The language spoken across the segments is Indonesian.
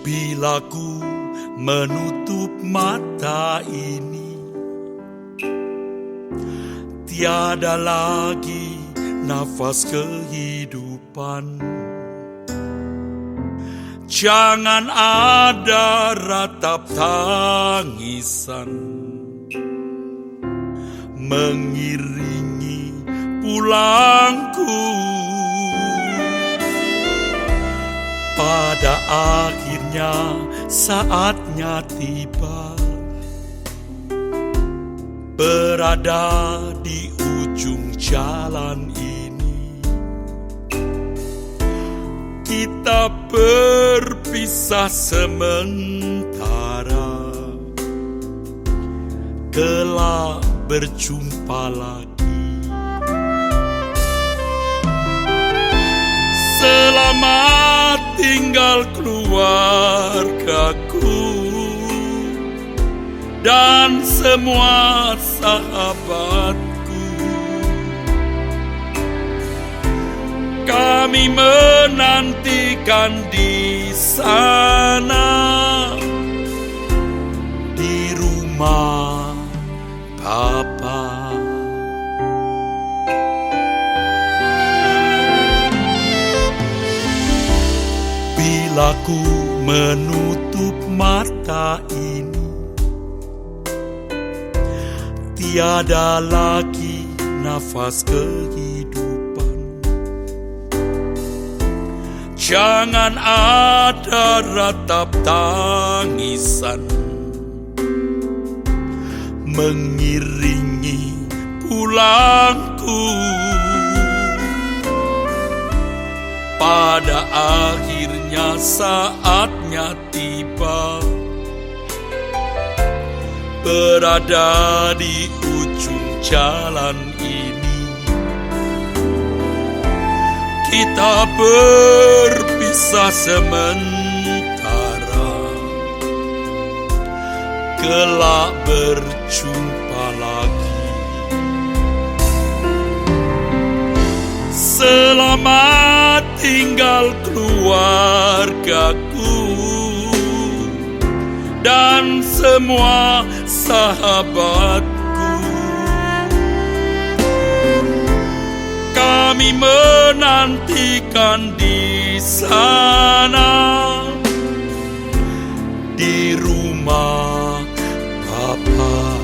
Bila ku menutup mata ini, tiada lagi nafas kehidupan. Jangan ada ratap tangisan mengiringi pulangku. Pada akhirnya saatnya tiba, berada di ujung jalan ini. Kita berpisah sementara, kelak berjumpa lagi. Selamat tinggal keluargaku dan semua sahabatku. Kami menantikan di sana, di rumah Bapa. Bila ku menutup mata ini, tiada lagi nafas kehidupan. Jangan ada ratap tangisan mengiringi pulangku. Pada akhirnya saatnya tiba, berada di ujung jalan ini. Kita berpisah sementara, kelak berjumpa lagi. Selamat tinggal keluargaku dan semua sahabatku. Kami menantikan di sana, di rumah Bapa.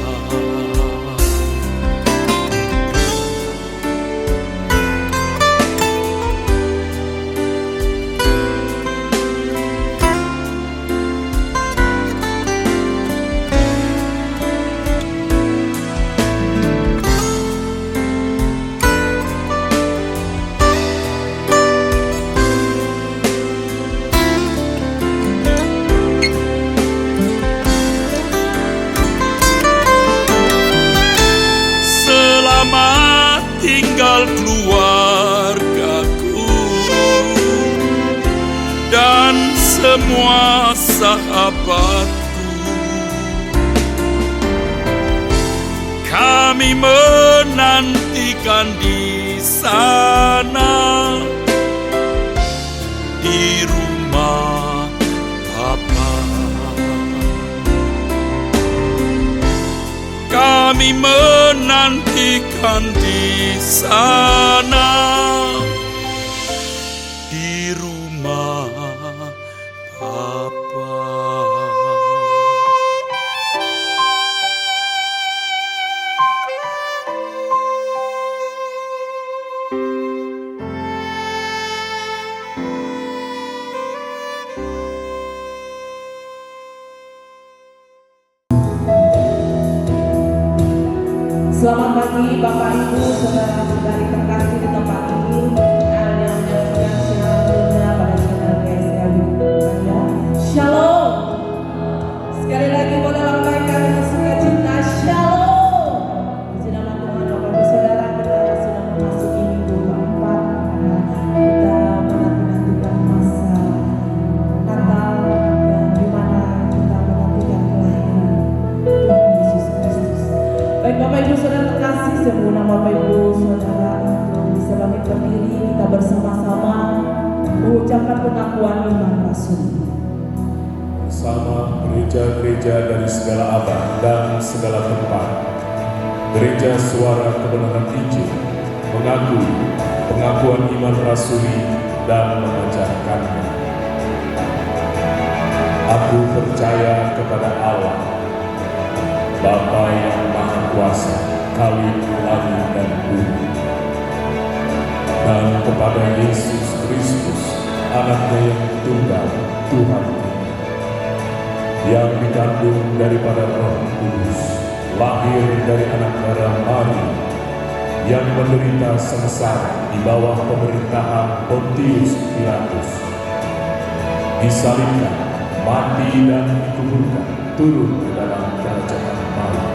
Tinggal keluargaku dan semua sahabatku. Kami menantikan di sana, di rumah Bapa. Kami menantikan di sana, di rumah Bapa. Selamat pagi Bapak Ibu, saudara-saudari terkasih di tempat ini. Anda menyaksikan siaran dunia pada channel GSL Anda. Shalom. Sekali lagi boleh lambaikan dengan sukacita Shalom. Puji nama Tuhan. Bapak Ibu Saudara, kita sudah memasuki minggu keempat. Kita menantikan masa Natal dan di mana kita menantikan kelahiran Tuhan Yesus Kristus. Baik Bapak Ibu Saudara terkasih, sebelum Bapak Ibu Saudara bisa bangkit berdiri, kita bersama-sama mengucapkan pengakuan iman Rasul. bersama gereja-gereja dari segala abad dan segala tempat. Gereja Suara Kebenaran Injil mengakui pengakuan iman rasuli dan mengajarkannya. Aku percaya kepada Allah, Bapa yang Maha Kuasa, Khalik langit dan bumi, dan kepada Yesus Kristus, Anaknya yang tunggal, Tuhan kita, yang dikandung daripada Roh Kudus, lahir dari anak darah Maria, yang menderita sengsara di bawah pemerintahan Pontius Pilatus, disalibkan, mati dan dikuburkan, turun ke dalam kerajaan maut.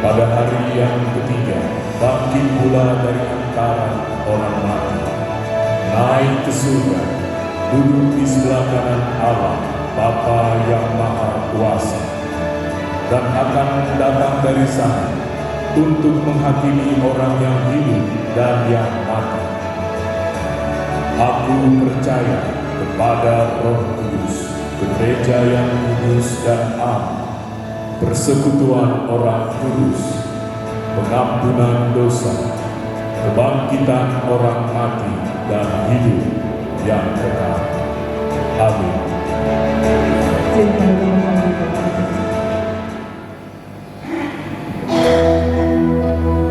Pada hari yang ketiga, bangkit pula dari antara orang mati, naik ke surga, duduk di sebelah kanan Allah, Bapa yang Maha Kuasa, dan akan datang dari sana untuk menghakimi orang yang hidup dan yang mati. Aku percaya kepada Roh Kudus, gereja yang kudus dan am, persekutuan orang kudus, pengampunan dosa, kebangkitan orang mati dan hidup yang kekal. Amin.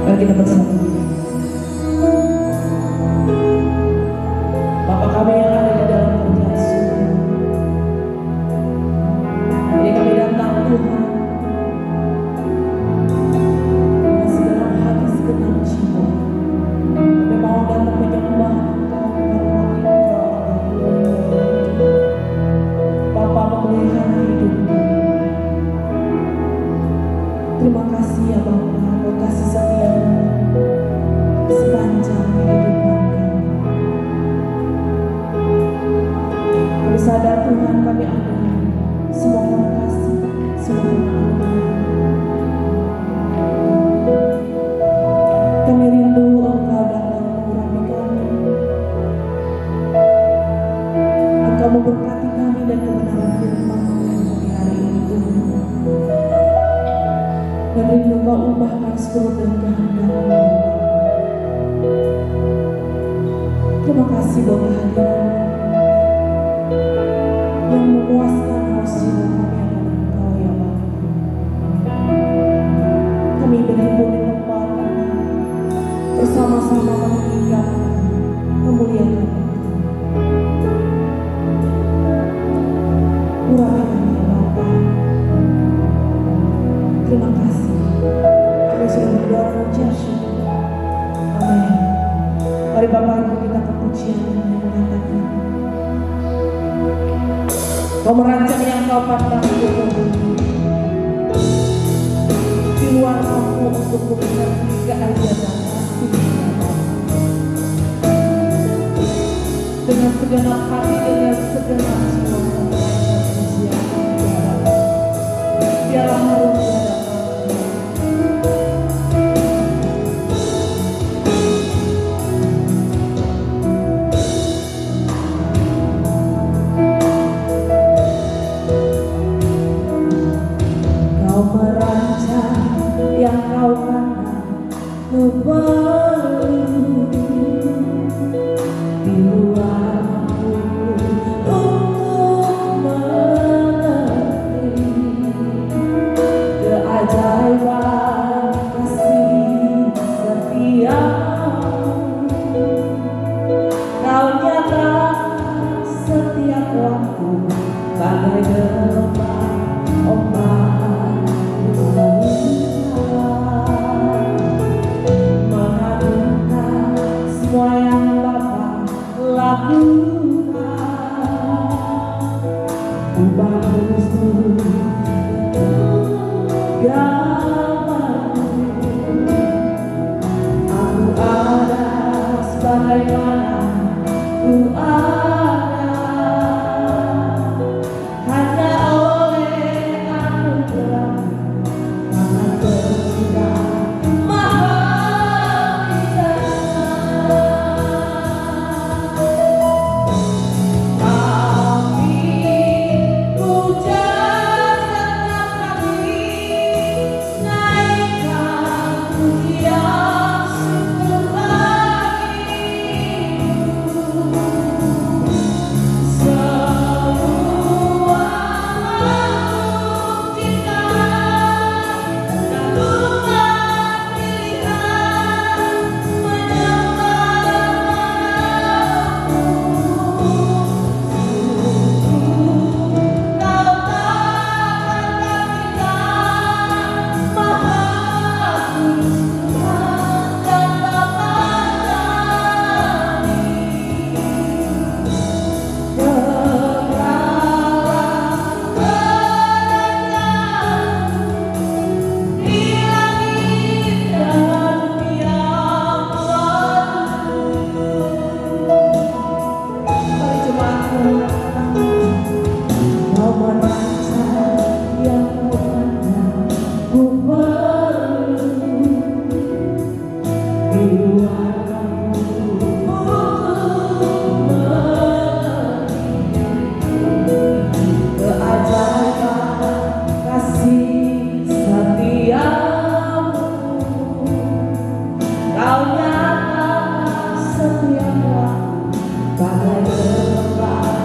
Mari kita bersama. Bapa kami yang ada di dalam kerajaan surga, ini kami datang Tuhan dengan segenap hati, segenap jiwa. Kami mau datang menyembah Engkau, menghormati Engkau, Bapa memelihara hidup kami. Terima kasih ya Bapa, Engkau kasih setia-Mu sepanjang kehidupan kami. Kami sadar Tuhan kami ada semua terima kasih, semua anugerah. Kami rindu Engkau datang mengurapi kami. Engkau memberkati kami dan kebenaran firman-Mu di hari ini Tuhan. Dan rindu Kau ubahkan seluruh dan kehendak-Mu. Terima kasih buat kehadiran yang memuaskan haus jiwa kami akan Engkau ya Bapa. Kami berhimpun di tempat ini bersama-sama meninggikan, memuliakan Engkau. Urapi kami ya Bapa. Terima kasih. Kami sudah berdoa dan ucap syukur. Amin. Mari Bapak Ibu kita ke pujian yang mengatakan, Kau merancang yang Kau pandang Tuhan, di luar mampu untuk mengerti keajaiban kasih dengan segenap hati, dengan segenap jiwa kami merancang pujian Tuhan. Biarlah harum di hadapan. Kau merancang yang Kau pandang kebalik, di luar mampu untuk mengerti keajaiban kasih setia-Mu. Kau nyatakan setiap waktu bagai gelombang ombak mengagumkan semua yang Bapa lakukan. Ubah terus gambarmu. Aku ada sebagaimana ku ada, hanya oleh anugerah-Mu. Maha tercinta, Maha bijaksana. Kami puja Kau merasa yang mana ku perlu di luar keajaiban kasih setiamu. Kau nyatakan setiap waktu bagai lembah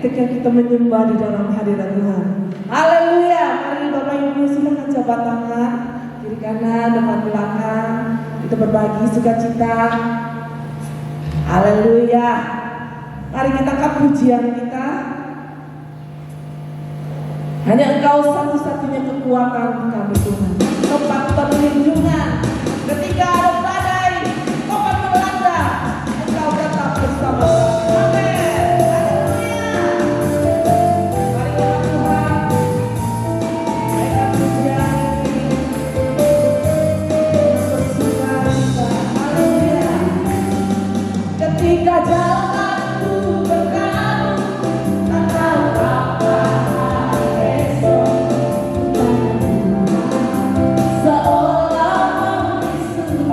ketika kita menyembah di dalam hadirat Tuhan. Haleluya. Mari Bapak Ibu silakan jabat tangan kiri kanan depan belakang, kita berbagi sukacita. Haleluya. Mari kita angkat pujian kita. Hanya Engkau satu-satunya kekuatan kami Tuhan, tempat perlindungan ketika ada badai, obat melanda, Engkau tetap bersama kami. Amin. Haleluya. Mari kita Tuhan, naikkan pujian ini dengan bersukacita. Haleluya. Ketika jalanku berkaru, tak tahu apa esok, seolah membisu.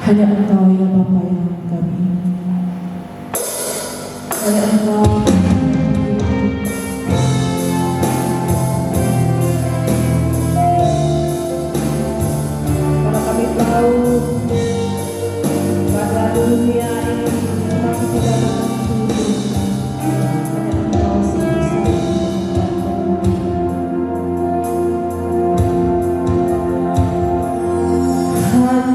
Hanya Engkau ya Bapa yang kami. Hanya Engkau. Karena kami tahu bahwa dunia ini semakin tidak menentu. Hanya Engkau satu-satunya. Hanya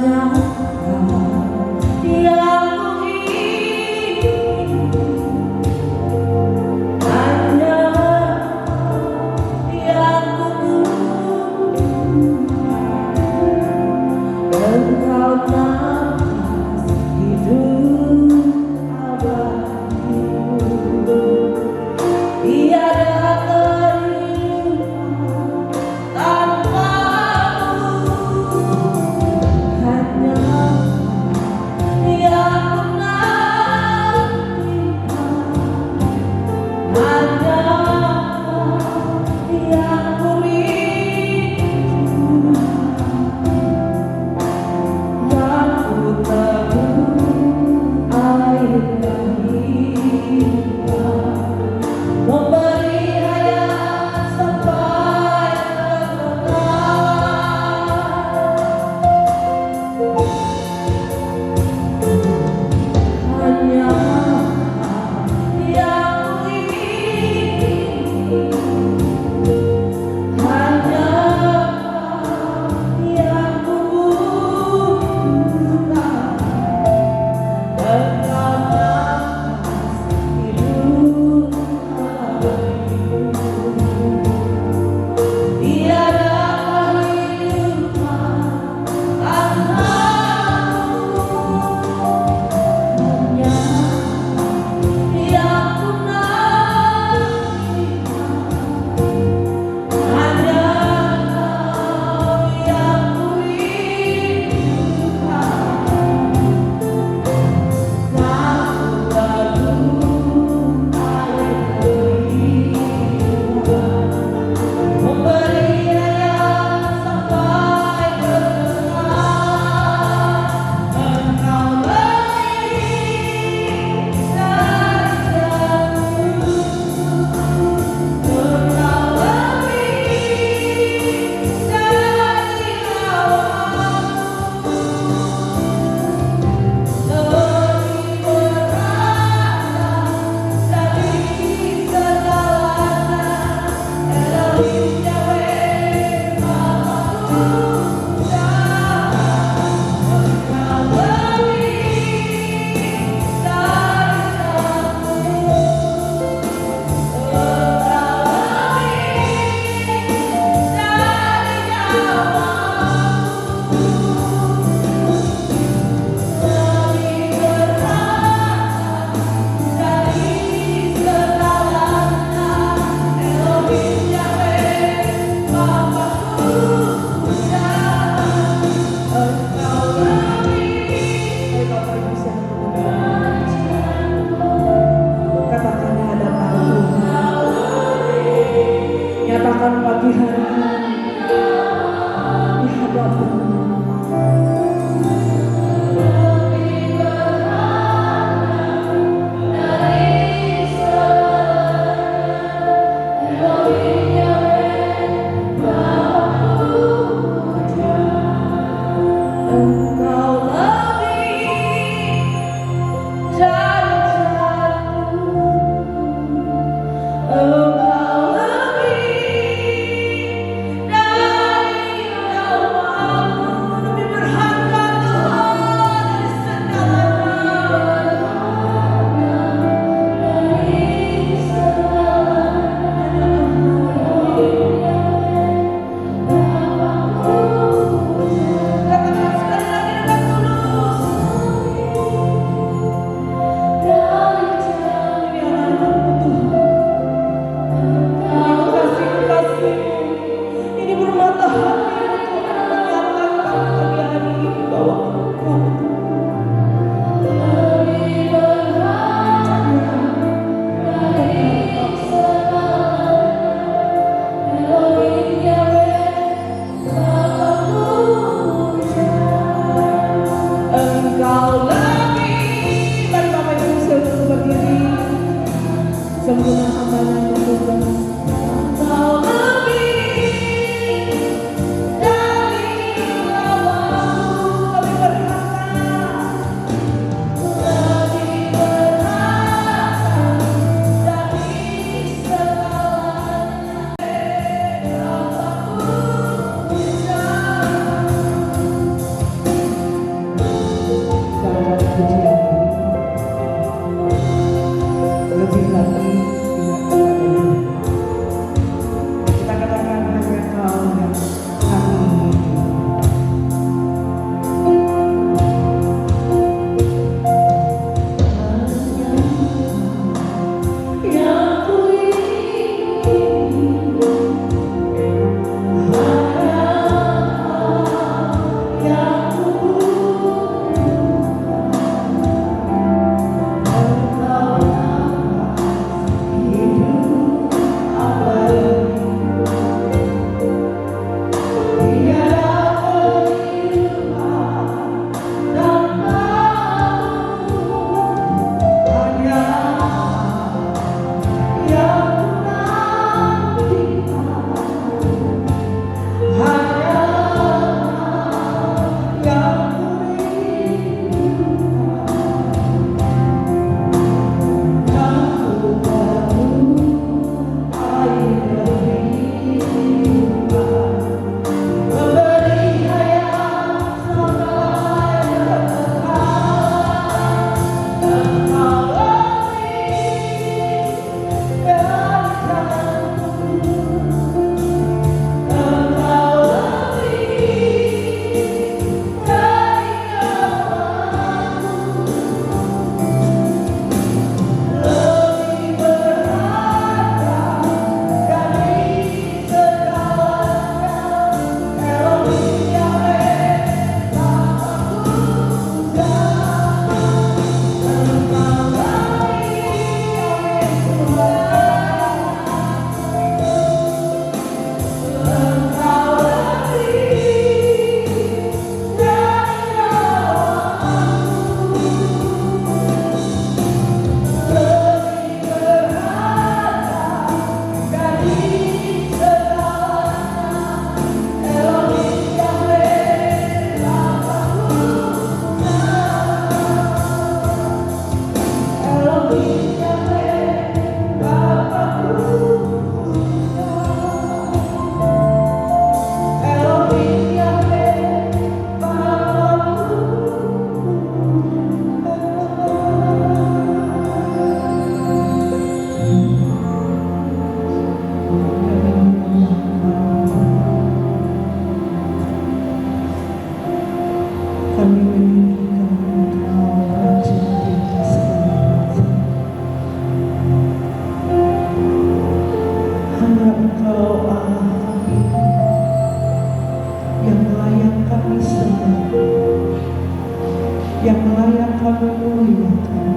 yang layak kami muliakan.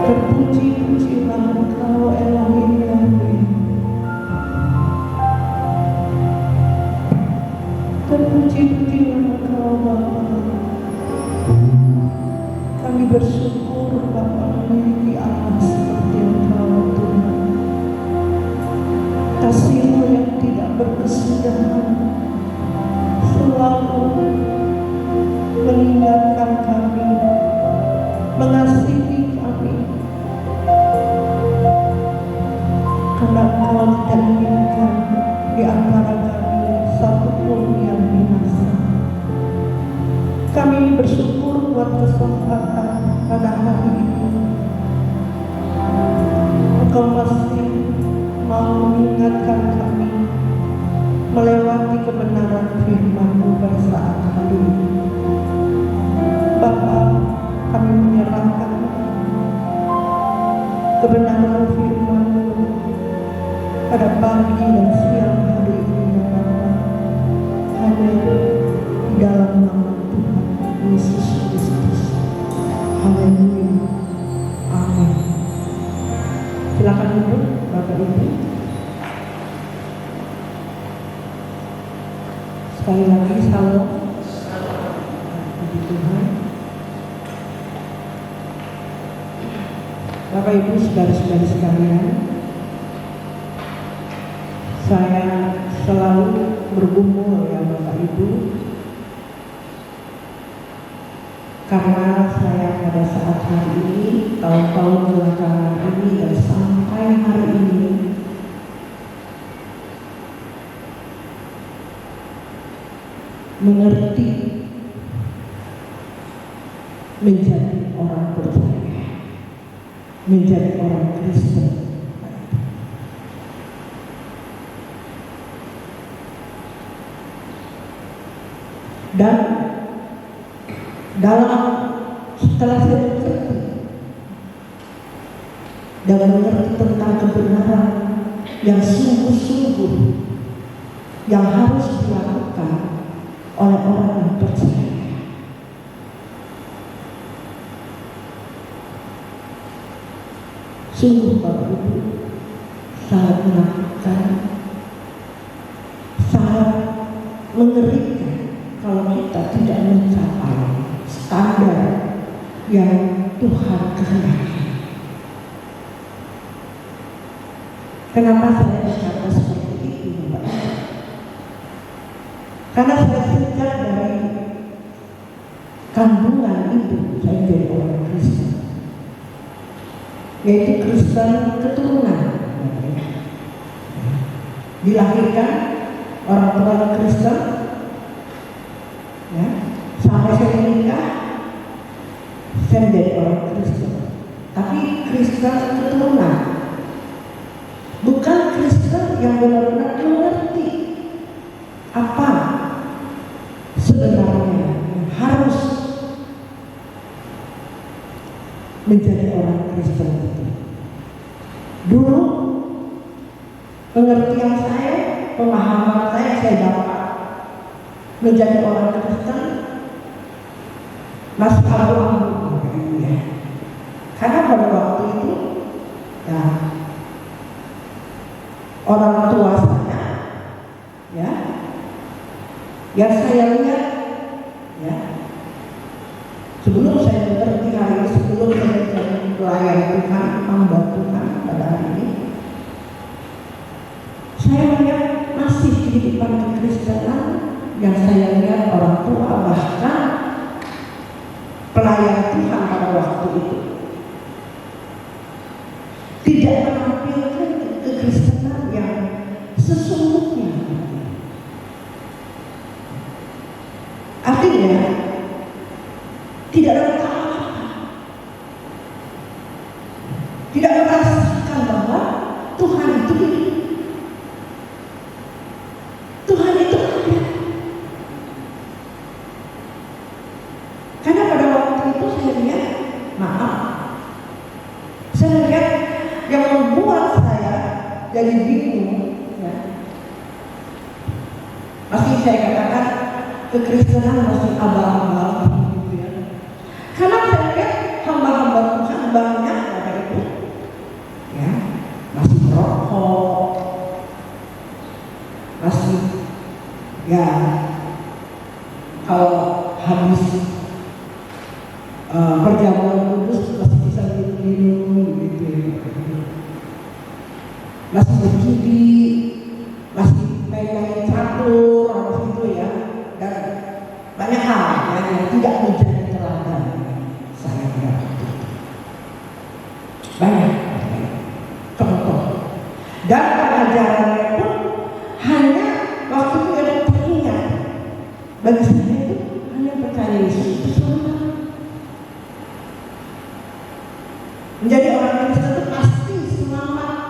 Terpuji-pujilah Engkau Elohim Yahweh. Terpuji-pujilah Engkau Bapa. Kami bersyukur Bapa memiliki Allah seperti Engkau Tuhan. Kasih-Mu yang tidak berkesudahan selalu mengingatkan kami, mengasihi kami, karena Engkau tidak menginginkan di antara kami satupun yang binasa. Kami bersyukur buat kesempatan pada hari ini. Engkau masih mau mengingatkan kami melewati kebenaran firman-Mu pada saat hari ini. Bapa, kami menyerahkan kebenaran firman-Mu pada pagi dan siang hari ini, ya Bapa. Hanya di dalam nama Tuhan Yesus Kristus. Haleluya. Amin. Silakan duduk, Bapak Ibu. Sekali lagi salam. Puji Tuhan. Bapak Ibu, saudara-saudari sekalian, saya selalu bergumul ya Bapak Ibu, karena saya pada saat hari ini, tahun-tahun belakangan ini dan sampai hari ini mengerti menjadi orang percaya, menjadi orang Kristen. Dan setelah saya mengerti dan mengerti tentang kebenaran yang sungguh-sungguh yang harus dilakukan oleh orang yang percaya, sungguh Bapak Ibu sangat menakutkan, sangat mengerikan kalau kita tidak mencapai standar yang Tuhan kehendaki. Kenapa saya berkata seperti itu, Bapak? Karena saya sejak dari kandungan ibu saya jadi orang Kristen, yaitu Kristen keturunan. Dilahirkan orang tua Kristen, ya, sampai saya menikah, saya menjadi orang Kristen. Tapi Kristen keturunan, bukan Kristen yang benar-benar mengerti apa sebenarnya yang harus menjadi orang Kristen itu. Dulu pengertian saya, pemahaman saya dapat menjadi orang Kristen masih abu-abu, ya. Karena pada waktu itu, ya, orang tua saya, ya, yang saya lihat, ya, sebelum saya mengerti hari ini, sebelum saya menjadi pelayan Tuhan, hamba Tuhan pada hari ini, saya melihat masih kehidupan kekristenan yang saya lihat orang tua bahkan pelayan Tuhan pada waktu itu tidak menampilkan kekristenan yang sesungguhnya. Artinya tidak ada apa-apa, tidak merasakan bahwa Tuhan itu hidup, Tuhan itu ada. Karena pada waktu itu saya lihat, saya lihat yang membuat saya jadi bingung, ya. Masih saya katakan kekristenan masih abal-abal gitu ya. Karena saya lihat hamba-hamba Tuhan banyak Bapak Ibu ya, masih merokok, masih ya kalau habis perjamuan kudus masih bisa minum gitu ya. Masih berjudi, masih main-main catur, gitu ya, dan banyak hal yang tidak menjadi teladan. Saya tidak begitu. Banyak contoh, dan pengajarannya pun hanya waktu itu yang teringat. Bagi saya itu hanya percaya Yesus itu selamat. Menjadi orang Kristen itu pasti selamat.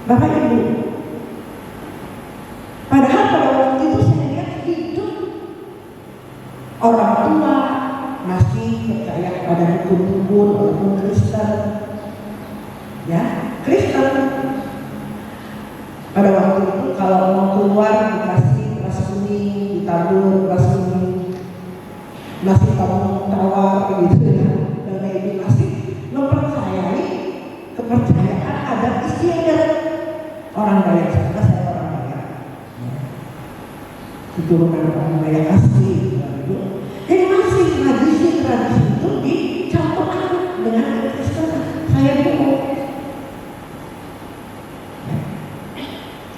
Bapak Ibu, padahal pada waktu itu saya lihat hidup orang tua masih percaya pada dukun-dukun, walaupun Kristen, ya Kristen. Pada waktu itu kalau mau keluar dikasih beras kuning, ditabur beras kuning, nasi kamu tawar gitu ya, dan ini masih mempercayai kepercayaan adat istiadat. Orang Dayak, saya orang Dayak, keturunan orang Dayak asli. Jadi masih tradisi itu dicampurkan dengan Kristen. Saya bingung.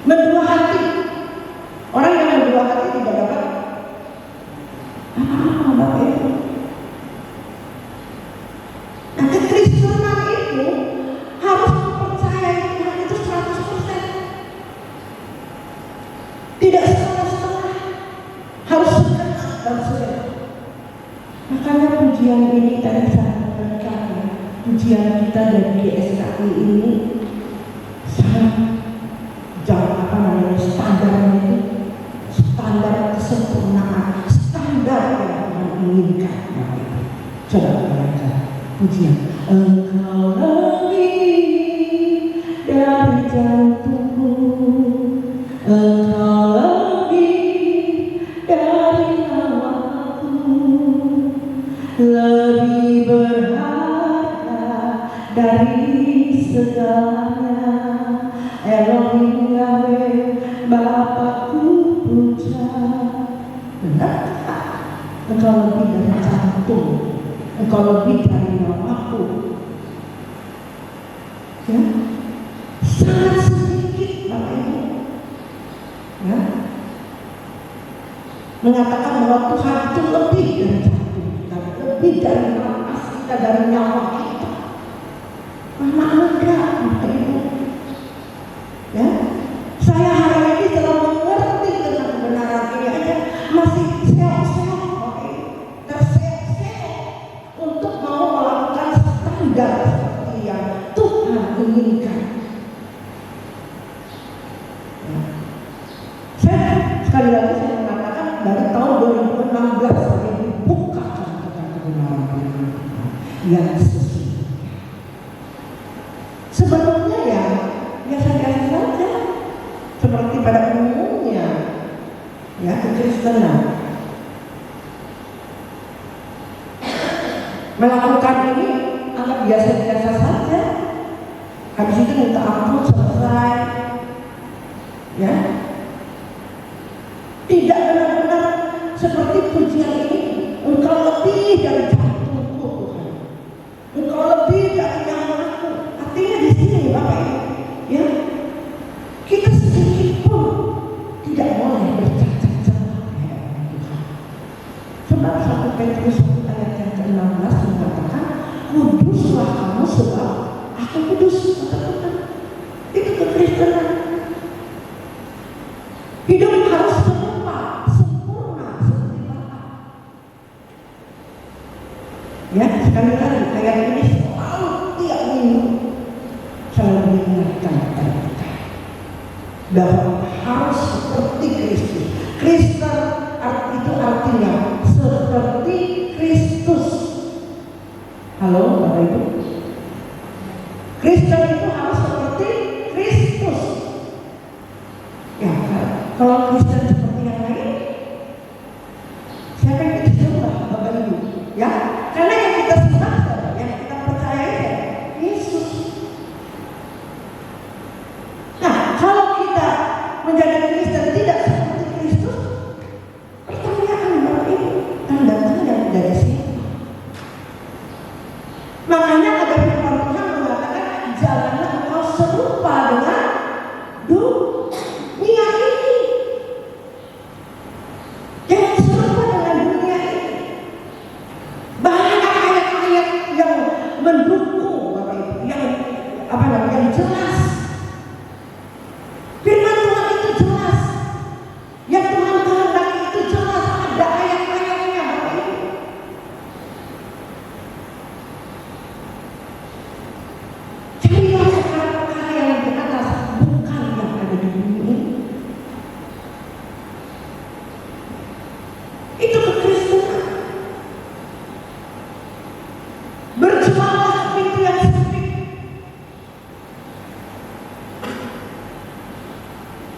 Mendua hati, orang yang mendua hati tidak dapat apa-apa Bapak Ibu. Nah, kekristenan itu harus mempercayai Tuhan itu 100%. Tidak setengah-setengah, harus segenap dan segenap. Makanya pujian ini tadi saya berkata, pujian kita dari GSKI ini sangat standarnya itu standar kesempurnaan, standar yang Tuhan inginkan. Coba baca pujian. Engkau lebih dari jantungku, Engkau lebih dari namaku, lebih berharga dari segalanya. Elohim Yahweh, Bapakku puja. Benar? Engkau lebih dari jantung, Engkau lebih dari namaku. Ya, sangat sedikit Bapak Ibu. Ya, mengatakan bahwa Tuhan itu lebih dari jantung kita, lebih dari nafas kita, dari nyawa kita. Mana ada Bapak Ibu? Ya, saya hari ini telah mengerti tentang kebenaran ini aja masih seok-seok, terseok-seok untuk mau melakukan standar seperti yang Tuhan inginkan. Ya. Saya sekali lagi saya mengatakan dari tahun 2016 saya dibuka tentang kebenaran yang sesungguhnya. Sebelumnya ya biasa-biasa saja, seperti pada umumnya, ya kekristenan. Melakukan ini anggap biasa-biasa saja. Habis itu minta ampun selesai, ya. Tidak benar-benar seperti pujian ini. Engkau lebih dari jantungku Tuhan, Engkau lebih dari nyawaku. Artinya di sini Bapak Ibu, ya, kita sedikit pun tidak boleh bercacat celah ya Tuhan. Sebab 1 Petrus ayat yang ke-16 mengatakan, kuduslah kamu sebab aku kudus. Itu kekristenan. Hidup harus serupa, sempurna seperti Bapa. Ya, sekali lagi ayat ini selalu tiap minggu selalu mengingatkan kepada kita bahwa harus seperti Kristus. Kristen itu artinya seperti Kristus. Halo Bapak Ibu, Kristen itu harus seperti Kristus. Kalau Kristen seperti yang lain, siapa yang kita sembah, Bapak Ibu? Ya, karena yang kita sembah, yang kita percaya Yesus. Nah, kalau kita menjadi Kristen tidak seperti Kristus, pertanyaan Bapak Ibu, tanda-tanda dari siapa? Makanya ada firman Tuhan mengatakan, janganlah engkau serupa dengan dunia ini. Jangan serupa dengan dunia ini. Banyak ayat-ayat yang mendukung Bapak Ibu, yang jelas. Firman Tuhan itu jelas. Yang Tuhan kehendaki itu jelas. Ada ayat-ayatnya Bapak Ibu. Carilah perkara yang di atas, bukan yang ada di bumi ini. Itu kekristenan. Berjuanglah pintu yang sempit.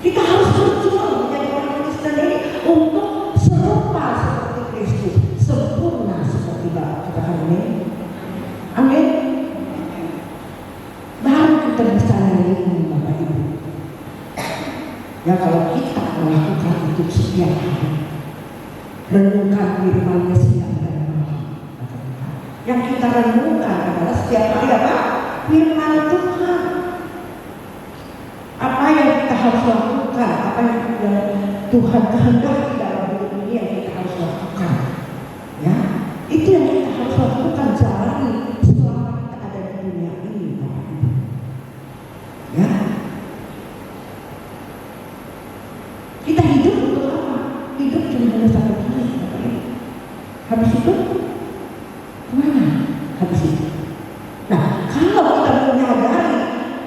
Kita harus berjuang menjadi orang Kristen ini untuk serupa seperti Kristus, sempurna seperti Bapa. Katakan amin. Amin. Baru kita bisa nyanyi Bapak Ibu. Ya, kalau kita melakukan itu setiap hari, renungkan firman-Nya siang dan malam. Yang kita renungkan adalah setiap hari apa? Firman Tuhan. Apa yang kita harus lakukan, apa yang Tuhan kehendaki dalam hidup ini yang kita harus lakukan. Ya, itu yang kita harus lakukan, jalani selama kita ada di dunia ini, Bapak Ibu. Ya, kita hidup untuk apa? Hidup cuma hanya satu kali, Bapak Ibu. Habis itu kemana? Habis itu. Nah, kalau kita menyadari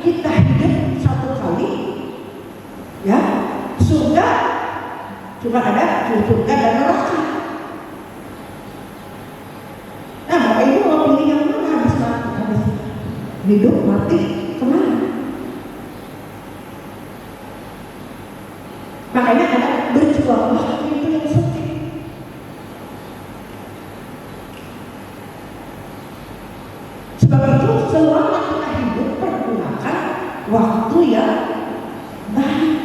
kita hidup satu kali, ya, surga cuma ada surga dan neraka. Nah, Bapak Ibu mau pilih yang mana habis mati? Habis hidup mati kemana? Makanya ada berjuanglah pintu yang sempit. Sebab itu selama kita hidup pergunakan waktu yang baik.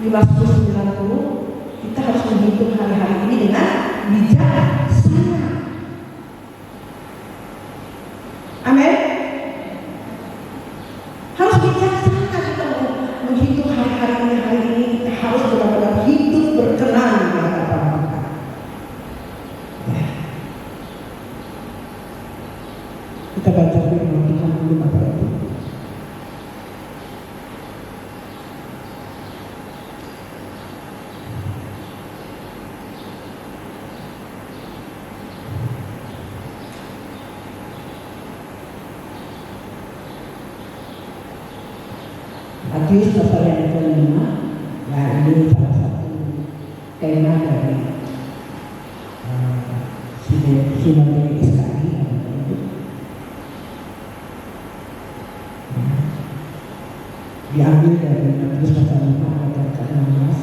Di Mazmur 90 kita harus menghitung hari-hari ini dengan bijaksana. Amin. Harus bijaksana kita menghitung hari-hari ini kita harus benar-benar hidup berkenan di hadapan Tuhan. Ya. Kita baca firman Tuhan dulu Bapak Ibu. Matius pasal yang ke-5, nah ini salah satu tema dari sinode SKI. Diambil dari Matius pasal 5 ayat ke-16.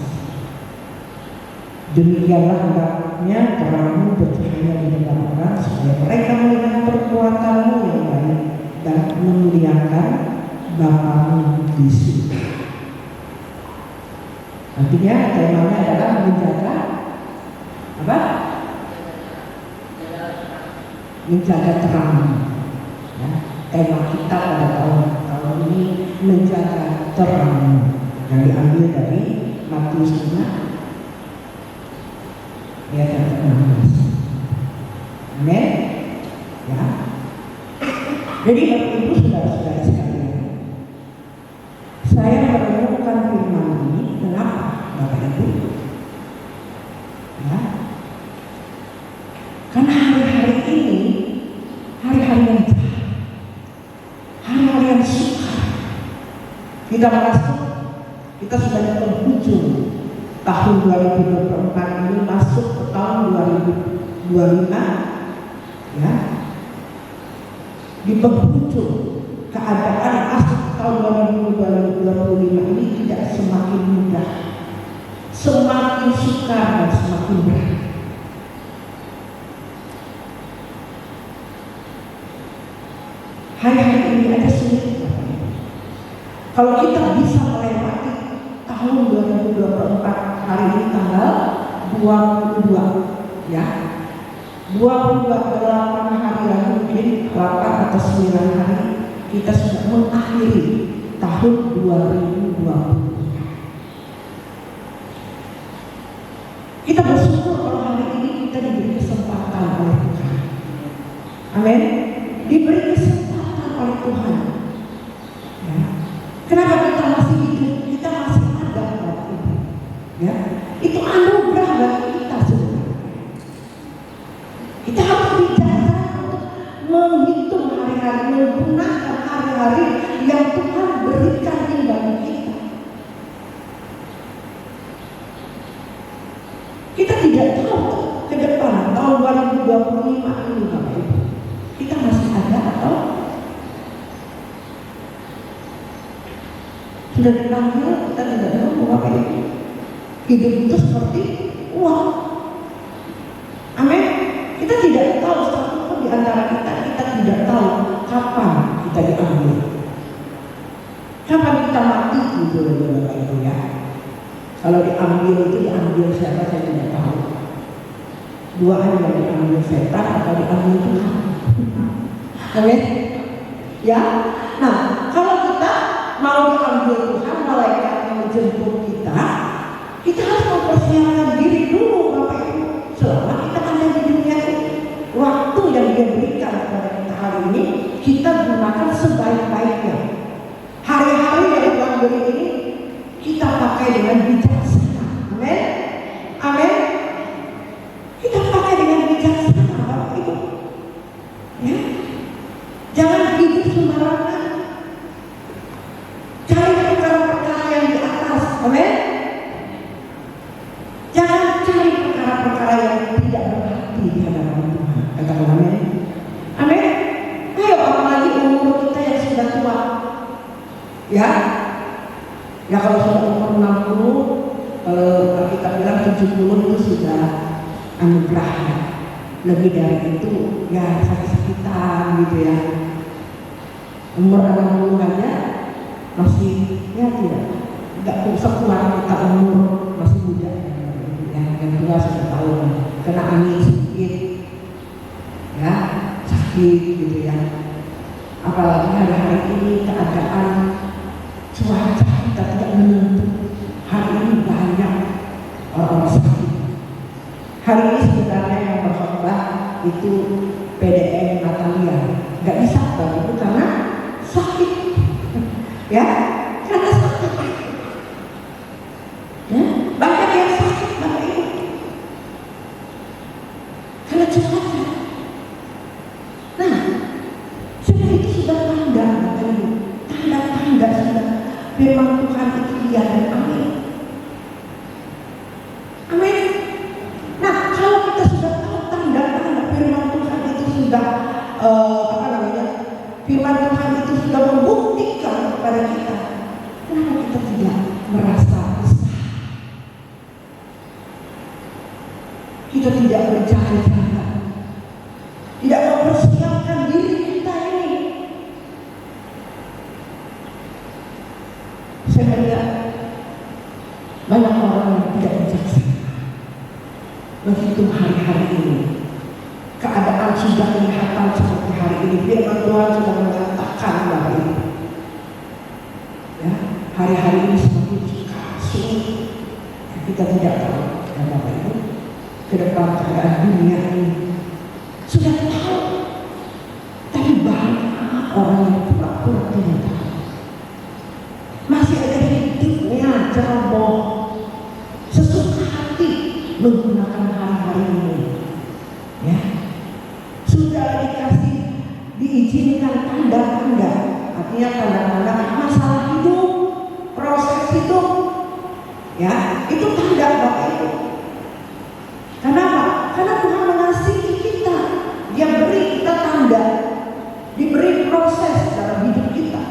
Demikianlah hendaknya terangmu bercahaya di depan orang supaya mereka melihat perbuatanmu yang baik dan memuliakan Bapamu di surga. Artinya temanya adalah menjaga apa? Menjaga terang. Ya, tema kita pada tahun ini menjaga terang yang diambil dari Matius 5 ayat yang ke-16. Amin. Ya. Jadi Bapak Ibu saudara-saudara sekalian, saya merenungkan firman ini. Kenapa Bapak Ibu? Ya. Karena hari-hari ini hari-hari yang jahat, hari-hari yang sukar. Kita sudah di penghujung tahun 2024 ini, masuk ke tahun 2025, ya. Di penghujung keadaan masuk tahun 2025 ini tidak semakin mudah. semakin sukar dan semakin berat. Hari-hari ini ada sulit. Kalau kita bisa melewati tahun 2024, hari ini tanggal 22, ya, 28 hari lagi, mungkin 8 atau 9 hari kita sudah mengakhiri tahun 2020. Kita bersyukur kalau hari ini kita diberi kesempatan oleh Tuhan. Amin. Diberi kesempatan oleh Tuhan. Ya. Kenapa kita masih hidup? Kita masih ada pada ini. Ya. Itu anugerah bagi kita sebenarnya. Kita harus bijaksana untuk menghitung hari-hari, menggunakan hari-hari yang Tuhan berikan ini bagi kita. Kita tidak tahu ke depan tahun 2025 ini Bapak Ibu, kita masih ada atau sudah dipanggil, kita tidak tahu Bapak Ibu. Hidup itu seperti uang. Amin. Kita tidak tahu, satu pun di antara kita tidak tahu kapan kita diambil, kapan kita mati gitu Bapak Ibu ya. Kalau diambil itu diambil siapa saya tidak tahu. Dua hal yang diambil setan atau diambil Tuhan. Amin. Ya. Nah, kalau kita mau diambil Tuhan, malaikat yang menjemput kita harus mempersiapkan diri dulu Bapak Ibu. Selama kita ada di dunia ini, waktu yang Dia berikan kepada kita hari ini, kita gunakan sebaik-baiknya. Hari-hari yang Tuhan beri ini kita pakai dengan bijaksana. Amin. Amin. Kita pakai dengan bijaksana Bapak Ibu. Ya. Jangan hidup sembarangan. Cari perkara-perkara yang di atas. Amin. Jangan cari perkara-perkara yang tidak berarti di hadapan Tuhan. Katakan amin. Amin. Ayo, apalagi umur kita yang sudah tua. Ya. Ya kalau sudah umur 60, kalau kita bilang 70 itu sudah anugerah ya. Lebih dari itu ya sakit-sakitan gitu ya. Umur 60 aja masih ya tidak sekuat kita umur masih muda ya. Yang tua sudah tahu kena angin sedikit ya, sakit gitu ya. Apalagi hari-hari ini keadaan cuaca kita tidak menentu. Hari ini banyak orang sakit. Hari ini sebenarnya yang berkhotbah itu PDM Natalia. Gak bisa Bapak Ibu karena sakit. Ya, karena sakit. Ya, banyak yang sakit Bapak Ibu. Karena cuaca. Nah, sudah itu sudah tanda Bapak Ibu. Tanda-tanda sudah firman Tuhan itu iya dan amin. Amin. Nah, kalau kita sudah tahu tanda-tanda firman Tuhan itu sudah firman Tuhan itu sudah membuktikan kepada kita, kenapa kita tidak merasa resah? Kita tidak berjaga-jaga, tidak mempersiapkan diri kita ini. Saya melihat banyak orang yang tidak bijaksana. Begitu hari-hari ini, keadaan sudah kelihatan seperti hari ini. Firman Tuhan sudah mengatakan bahwa ini, ya, hari-hari ini semakin sulit. Kita tidak tahu, ya Bapak Ibu, ke depan keadaan dunia ini sudah tahu, tapi banyak orang yang pura-pura tidak tahu. Masih ada hidupnya ceroboh, sesuka hati menggunakan hari-hari ini. Ya, sudah diizinkan tanda-tanda, artinya tanda-tanda masalah hidup, proses hidup. Ya, itu tanda Bapak Ibu. Kenapa? Karena Tuhan mengasihi kita. Dia beri kita tanda, diberi proses dalam hidup kita.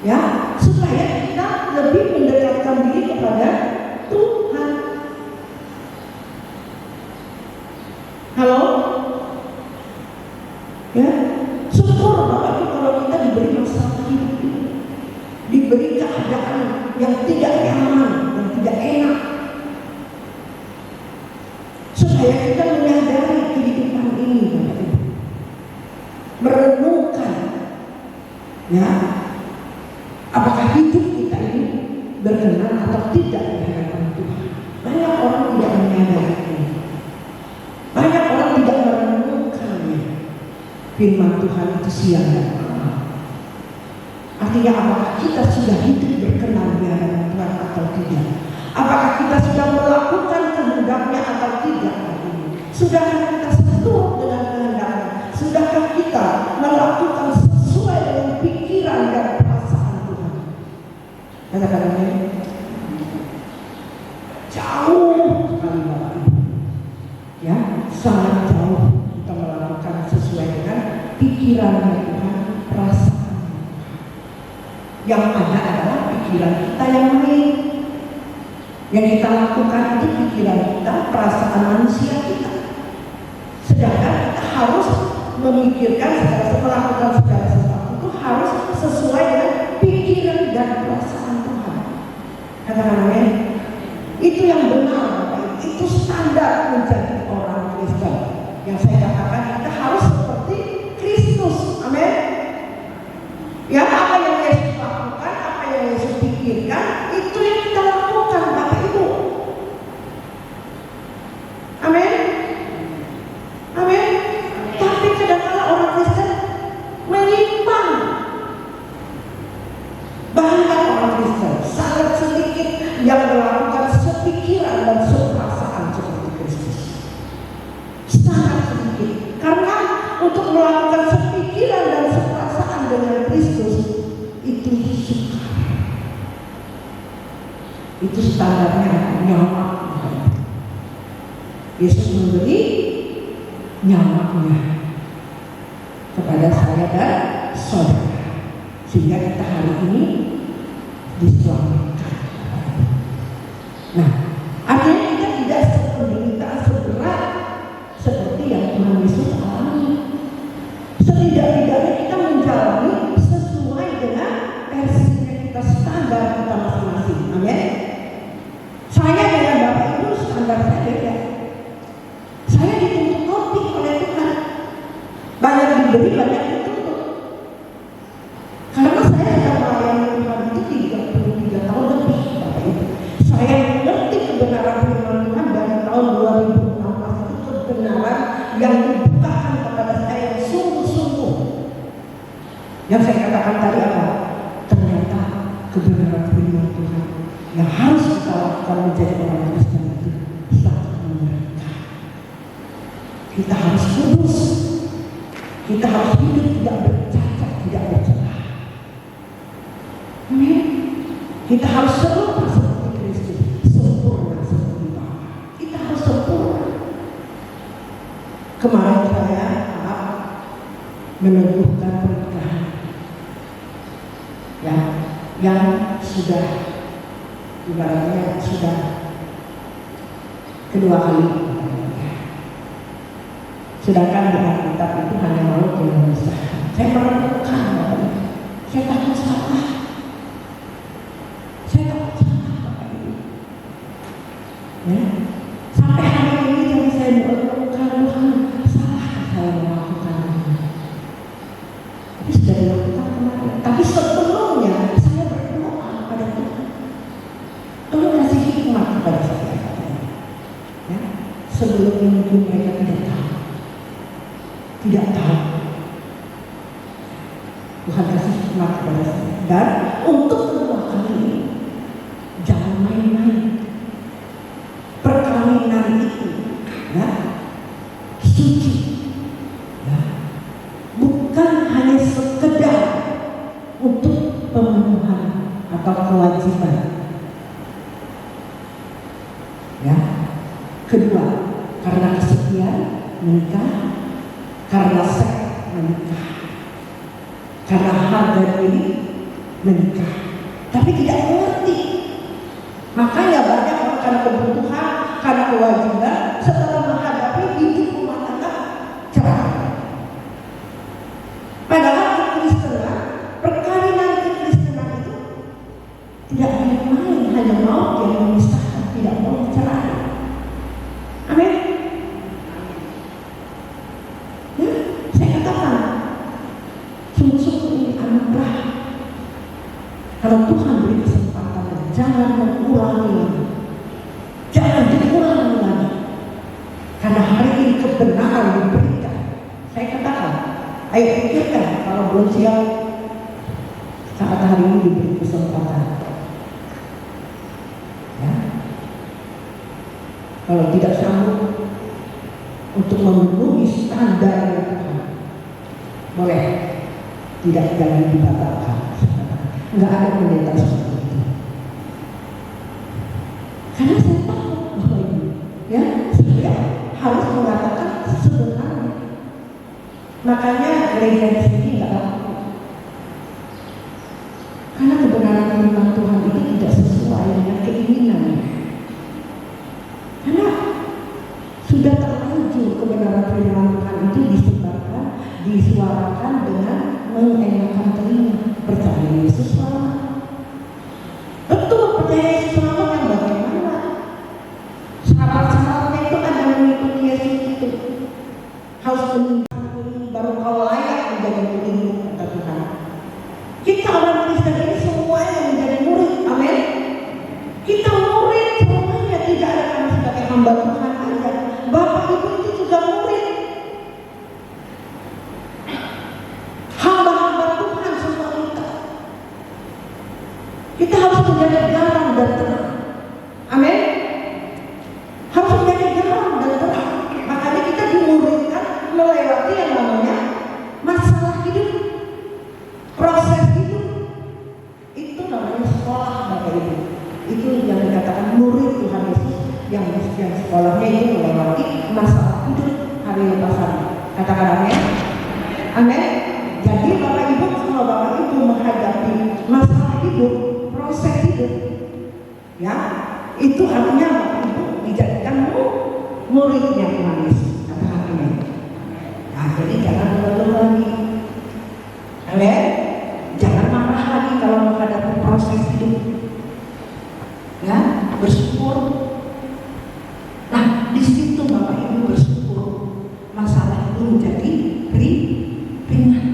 Ya, supaya kita lebih mendekatkan diri kepada Tuhan. firman Tuhan itu siang dan malam. Artinya apakah kita sudah hidup berkenan di hadapan Tuhan atau tidak? Apakah kita sudah melakukan kehendaknya atau tidak? Sudahkah kita seturut dengan kehendaknya? Sudahkah kita melakukan sesuai dengan pikiran dan perasaan Tuhan? Katakan amin. Jauh sekali Bapak Ibu, ya, sangat jauh kita melakukan sesuai dengan pikirannya Tuhan, perasaan. Yang ada adalah pikiran kita yang main. Yang kita lakukan itu pikiran kita, perasaan manusia kita. Sedangkan kita harus memikirkan melakukan segala sesuatu itu harus sesuai dengan pikiran dan perasaan Tuhan. Katakan amin. Itu yang benar, itu standar menjadi orang Kristen. Yang saya katakan kita harus seperti Kristus, amin. Ya, apa yang Yesus lakukan, apa yang Yesus pikirkan, itu yang kita lakukan, Bapak Ibu. Amin. Amin. Tapi kadang-kadang orang Kristen menyimpang. Bahkan orang Kristen sangat sedikit yang melakukan sepikiran dan seperasaan seperti Kristus. Sangat sedikit. Karena untuk melakukan sepikiran dan seperasaan dengan Kristus itu sukar. Itu standarnya nyawa. Yesus memberi nyawanya kepada saya dan saudara, sehingga kita hari ini diselamatkan. Nah, artinya kita tidak penderitaan seberat seperti yang Tuhan Yesus alami. Setidak-tidaknya kita menjalani sesuai dengan versinya kita, standar kita masing-masing. Amin. Saya dengan Bapak Ibu standar saya beda. Saya dituntut lebih oleh Tuhan. Banyak diberi, banyak dituntut. Karena saya sudah melayani Tuhan itu 33 tahun lebih, Bapak Ibu. Saya mengerti kebenaran firman Tuhan dari tahun 2016 itu, kebenaran yang dibukakan kepada saya yang sungguh-sungguh. Yang saya katakan tadi apa? Ternyata kebenaran firman Tuhan yang harus kita lakukan menjadi orang Kristen itu sangat mengerikan. Kita harus kudus. Kita harus hidup tidak bercacat, tidak bercelah. Amin. Kita harus serupa seperti Kristus, sempurna seperti Bapa. Kita harus sempurna. Kemarin saya meneguhkan pernikahan, ya, yang sudah ibaratnya sudah kedua kali. Sedangkan dengan kitab itu hanya maut yang memisahkan. Saya merenungkan, saya takut salah. Saya takut salah, Bapak Ibu. Ya. Sampai hari ini yang saya merenungkan, Tuhan, salah saya melakukan ini. Tapi sudah dilakukan kemarin. Tapi sebelumnya saya berdoa kepada Tuhan. Tuhan kasih hikmat kepada saya. Ya. Sebelumnya mungkin mereka tidak tahu. Tidak tahu. Tuhan kasih hikmat kepada saya. Dan untuk kedua kali ini, jangan main-main. Perkawinan itu, ya, suci, ya, bukan hanya sekedar untuk pemenuhan atau kewajiban. Ya, kedua, karena kesetiaan menikah. Karena seks menikah, karena harga diri menikah, tapi tidak mengerti. Makanya banyak orang karena kebutuhan, karena kewajiban, setelah menghadapi hidup rumah tangga cerai. Padahal kekristenan, perkawinan kekristenan itu tidak main, hanya maut yang memisahkan, tidak boleh cerai. Amin. Kalau Tuhan beri kesempatan, jangan mengulangi lagi, jangan diulangi lagi. Ayo pikirkan, kalau belum siap, saat hari ini diberi kesempatan. Ya. Kalau tidak sanggup untuk memenuhi standar Tuhan, boleh tidak jangan dibatalkan. Enggak ada pendeta seperti itu. Karena saya tahu bahwa ini, ya, saya harus mengatakan sebenarnya. Makanya gereja di sini nggak laku. Karena kebenaran firman Tuhan itu tidak sesuai dengan keinginannya. Karena sudah terlanjur kebenaran firman Tuhan itu disebarkan, disuarakan dengan mengenakan telinga. Percaya Yesus selamat. Betul, percaya Yesus selamat yang bagaimana? Syarat-syaratnya itu ada mengikuti Yesus itu. Harus meninggalkan baru kau layak menjadi murid, kata Tuhan. Kita orang Kristen ini semuanya menjadi murid, amin. Kita murid semuanya, tidak ada kami sebagai hamba Tuhan aja. Bapak Ibu itu juga murid. Hamba-hamba Tuhan semua kita. Kita harus menjadi garam dan terang, amin. Harus menjadi garam dan terang. Makanya kita dimuridkan melewati yang namanya masalah hidup, proses hidup. Itu namanya sekolah, Bapak Ibu. Itu yang dikatakan murid Tuhan Yesus, yang sekolahnya itu melewati masalah hidup hari lepasan. Katakan amin. Amin. Jadi Bapak Ibu, kalau Bapak Ibu menghadapi masalah hidup, proses hidup, ya, itu artinya Bapak Ibu dijadikan muridnya Tuhan Yesus. Katakan amin. Nah, jadi jangan mengeluh lagi, amin. Jangan marah lagi kalau menghadapi proses hidup, ya, bersyukur. Nah, di situ Bapak Ibu bersyukur, masalah itu menjadi ringan.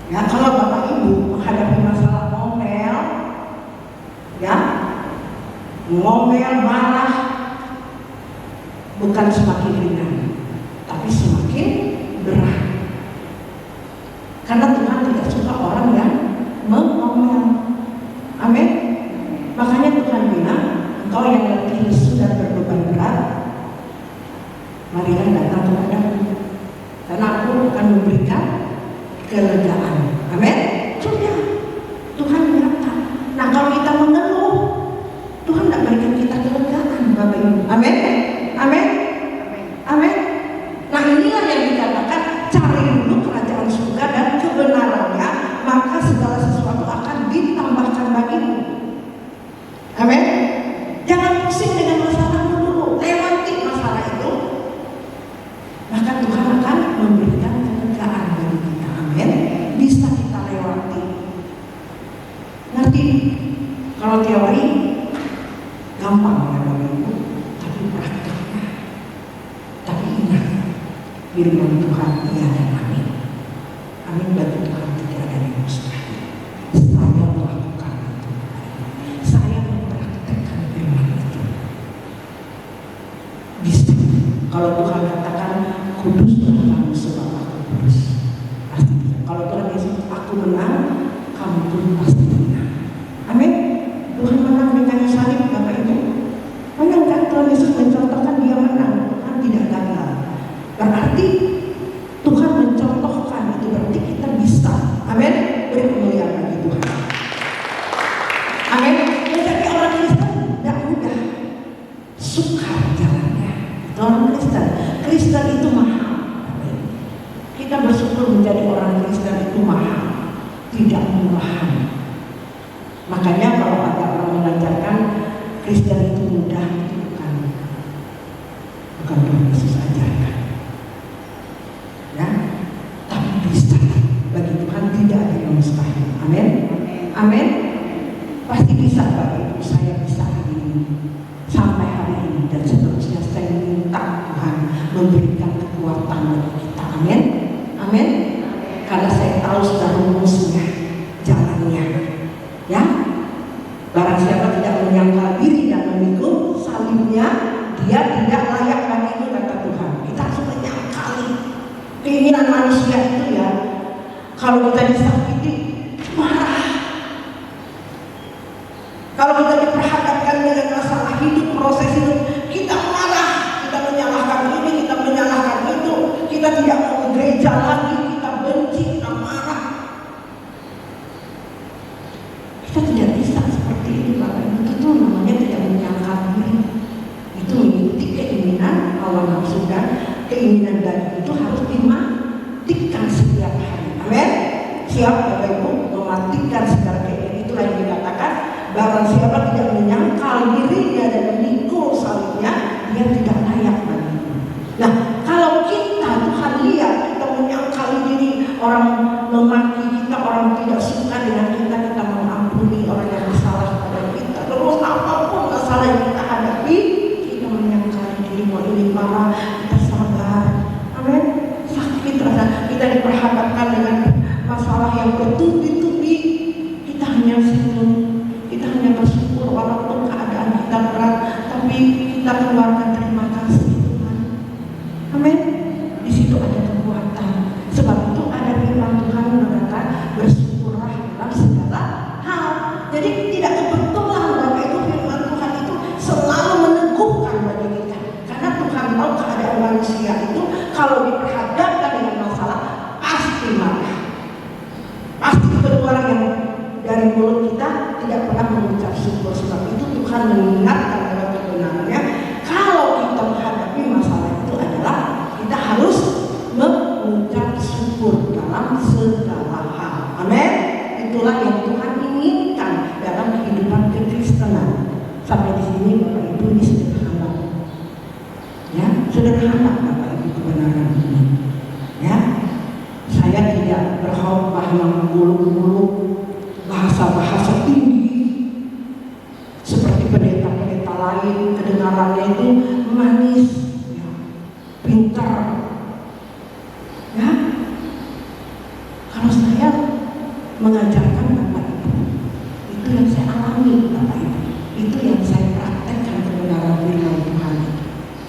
Ya, kalau Bapak Ibu menghadapi masalah ngomel, ya, ngomel, marah, bukan semakin ringan, tapi semakin berat. Karena Tuhan tidak suka orang yang mengomel, amin. Makanya Tuhan bilang, engkau yang letih lesu dan berbeban berat, marilah datang kepadaku, karena aku akan memberikan kelegaan. Amin. Sudah, Tuhan bilang. Nah, kalau kita mengeluh, Tuhan tidak berikan kita kelegaan, Bapak Ibu. Amin. Amin. Amin. Nah, inilah yang dikatakan, cari dulu kerajaan surga dan kebenarannya, maka segala sesuatu akan ditambahkan bagimu. Amin. Jangan pusing dengan masalahmu dulu, lewati masalah itu, maka Tuhan akan memberikan kelegaan bagi kita. Amin. Bisa kita lewati. Ngerti? Kalau teori gampang ya Bapak Ibu, tapi praktiknya. Tapi ingat, firman Tuhan iya dan amin. Amin, bagi Tuhan tidak ada yang mustahil. Saya melakukan itu. Saya mempraktekkan firman itu. Bisa. Kalau Tuhan katakan kuduslah kamu sebab aku kudus, pasti bisa. Kalau Tuhan Yesus aku menang, kamu pun pasti menang. Amin. Tuhan menang di kayu salib, Bapak Ibu. Menang kan? Tuhan Yesus mencontohkan dia menang, Tuhan tidak gagal. Berarti Tuhan mencontohkan, itu berarti kita bisa. Amin. Beri kemuliaan bagi Tuhan. Amin. Menjadi orang Kristen tidak mudah, sukar jalannya. Orang Kristen itu mahal. Amin. Kita bersyukur menjadi orang Kristen itu mahal, tidak murahan. Makanya kalau ada orang mengajarkan Kristen itu mudah, itu bukan Tuhan Yesus ajarkan. Ya, tapi bisa. Bagi Tuhan tidak ada yang mustahil. Amin. Amin. Pasti bisa Bapak Ibu. Saya bisa hari ini, sampai hari ini dan seterusnya. Saya minta Tuhan memberikan kekuatan bagi kita. Amin. Amin. Karena saya tahu sudah rumusnya, jalannya. Ya, barang siapa tidak menyangkal diri dan memikul salibnya, dia tidak layak bagiku, kata Tuhan. Kita harus menyangkali. Keinginan manusia itu ya, kalau kita disakiti marah, kalau kita diperhadapkan dengan masalah hidup, proses hidup, kita marah, kita menyalahkan ini, kita menyalahkan itu, kita tidak mau ke gereja lagi, kita benci, kita marah. Kita tidak bisa seperti ini, Bapak Ibu. Itu namanya tidak menyangkal diri. Itu mengikuti keinginan hawa nafsu dan keinginan daging itu harus dimatikan setiap hari. Amin. Siap Bapak Ibu mematikan segala keinginan. Itulah yang dikatakan, barang siapa tidak menyangkal dirinya dan memikul salibnya, dia tidak layak baginya. Nah, kalau kita Tuhan lihat kita menyangkal diri, orang memaki kita, orang tidak suka dengan kita, kita mengampuni orang yang bersalah pada kita. Terus apapun masalah yang kita hadapi, kita menyangkal diri, mau ini marah, kita sabar. Amin. Sakit rasa kita diperhadapkan dengan masalah yang bertubi-tubi, kita hanya senyum, kita hanya bersyukur walaupun keadaan kita berat, tapi kita keluarkan terima kasih Tuhan. Amin. Di situ ada kekuatan. Sebab itu ada firman Tuhan mengatakan bersyukurlah dalam segala hal. Jadi tidak kebetulan Bapak Ibu, firman Tuhan itu selalu meneguhkan bagi kita. Karena Tuhan tahu keadaan manusia itu kalau diperhadapkan dengan masalah pasti marah. Pasti keluar yang dari mulut kita tidak pernah mengucap syukur. Sebab itu Tuhan mengingatkan dalam kebenarannya, kalau kita menghadapi masalah itu adalah kita harus mengucap syukur dalam segala hal. Amin. Itulah yang Tuhan inginkan dalam kehidupan kekristenan. Sampai di sini Bapak Ibu, ini sederhana. Ya, sederhana Bapak Ibu kebenaran ini. Ya, saya tidak berkhotbah yang muluk-muluk, bahasa-bahasa tinggi seperti pendeta-pendeta lain, kedengarannya itu manis, ya, pintar. Ya, kalau saya mengajarkan Bapak Ibu, itu yang saya alami Bapak Ibu, itu yang saya praktekkan kebenaran firman Tuhan,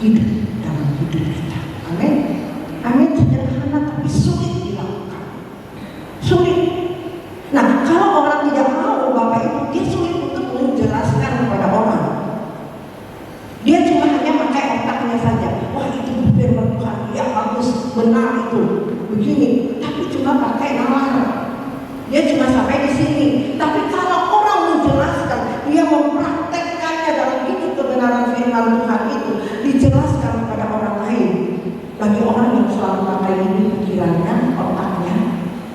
hidup dalam hidup kita. Amin. Amin. Sederhana tapi sulit dilakukan. Sulit. Nah, kalau orang tidak mau Bapak Ibu, dia sulit untuk menjelaskan kepada orang. Dia cuma hanya pakai otaknya saja. Wah, itu firman Tuhan, ya bagus, benar itu, begini. Tapi cuma pakai nalar. Dia cuma sampai di sini. Tapi kalau orang menjelaskan, dia mempraktekkannya dalam hidup kebenaran firman Tuhan itu, dijelaskan kepada orang lain. Bagi orang yang selalu pakai ini pikirannya, otaknya,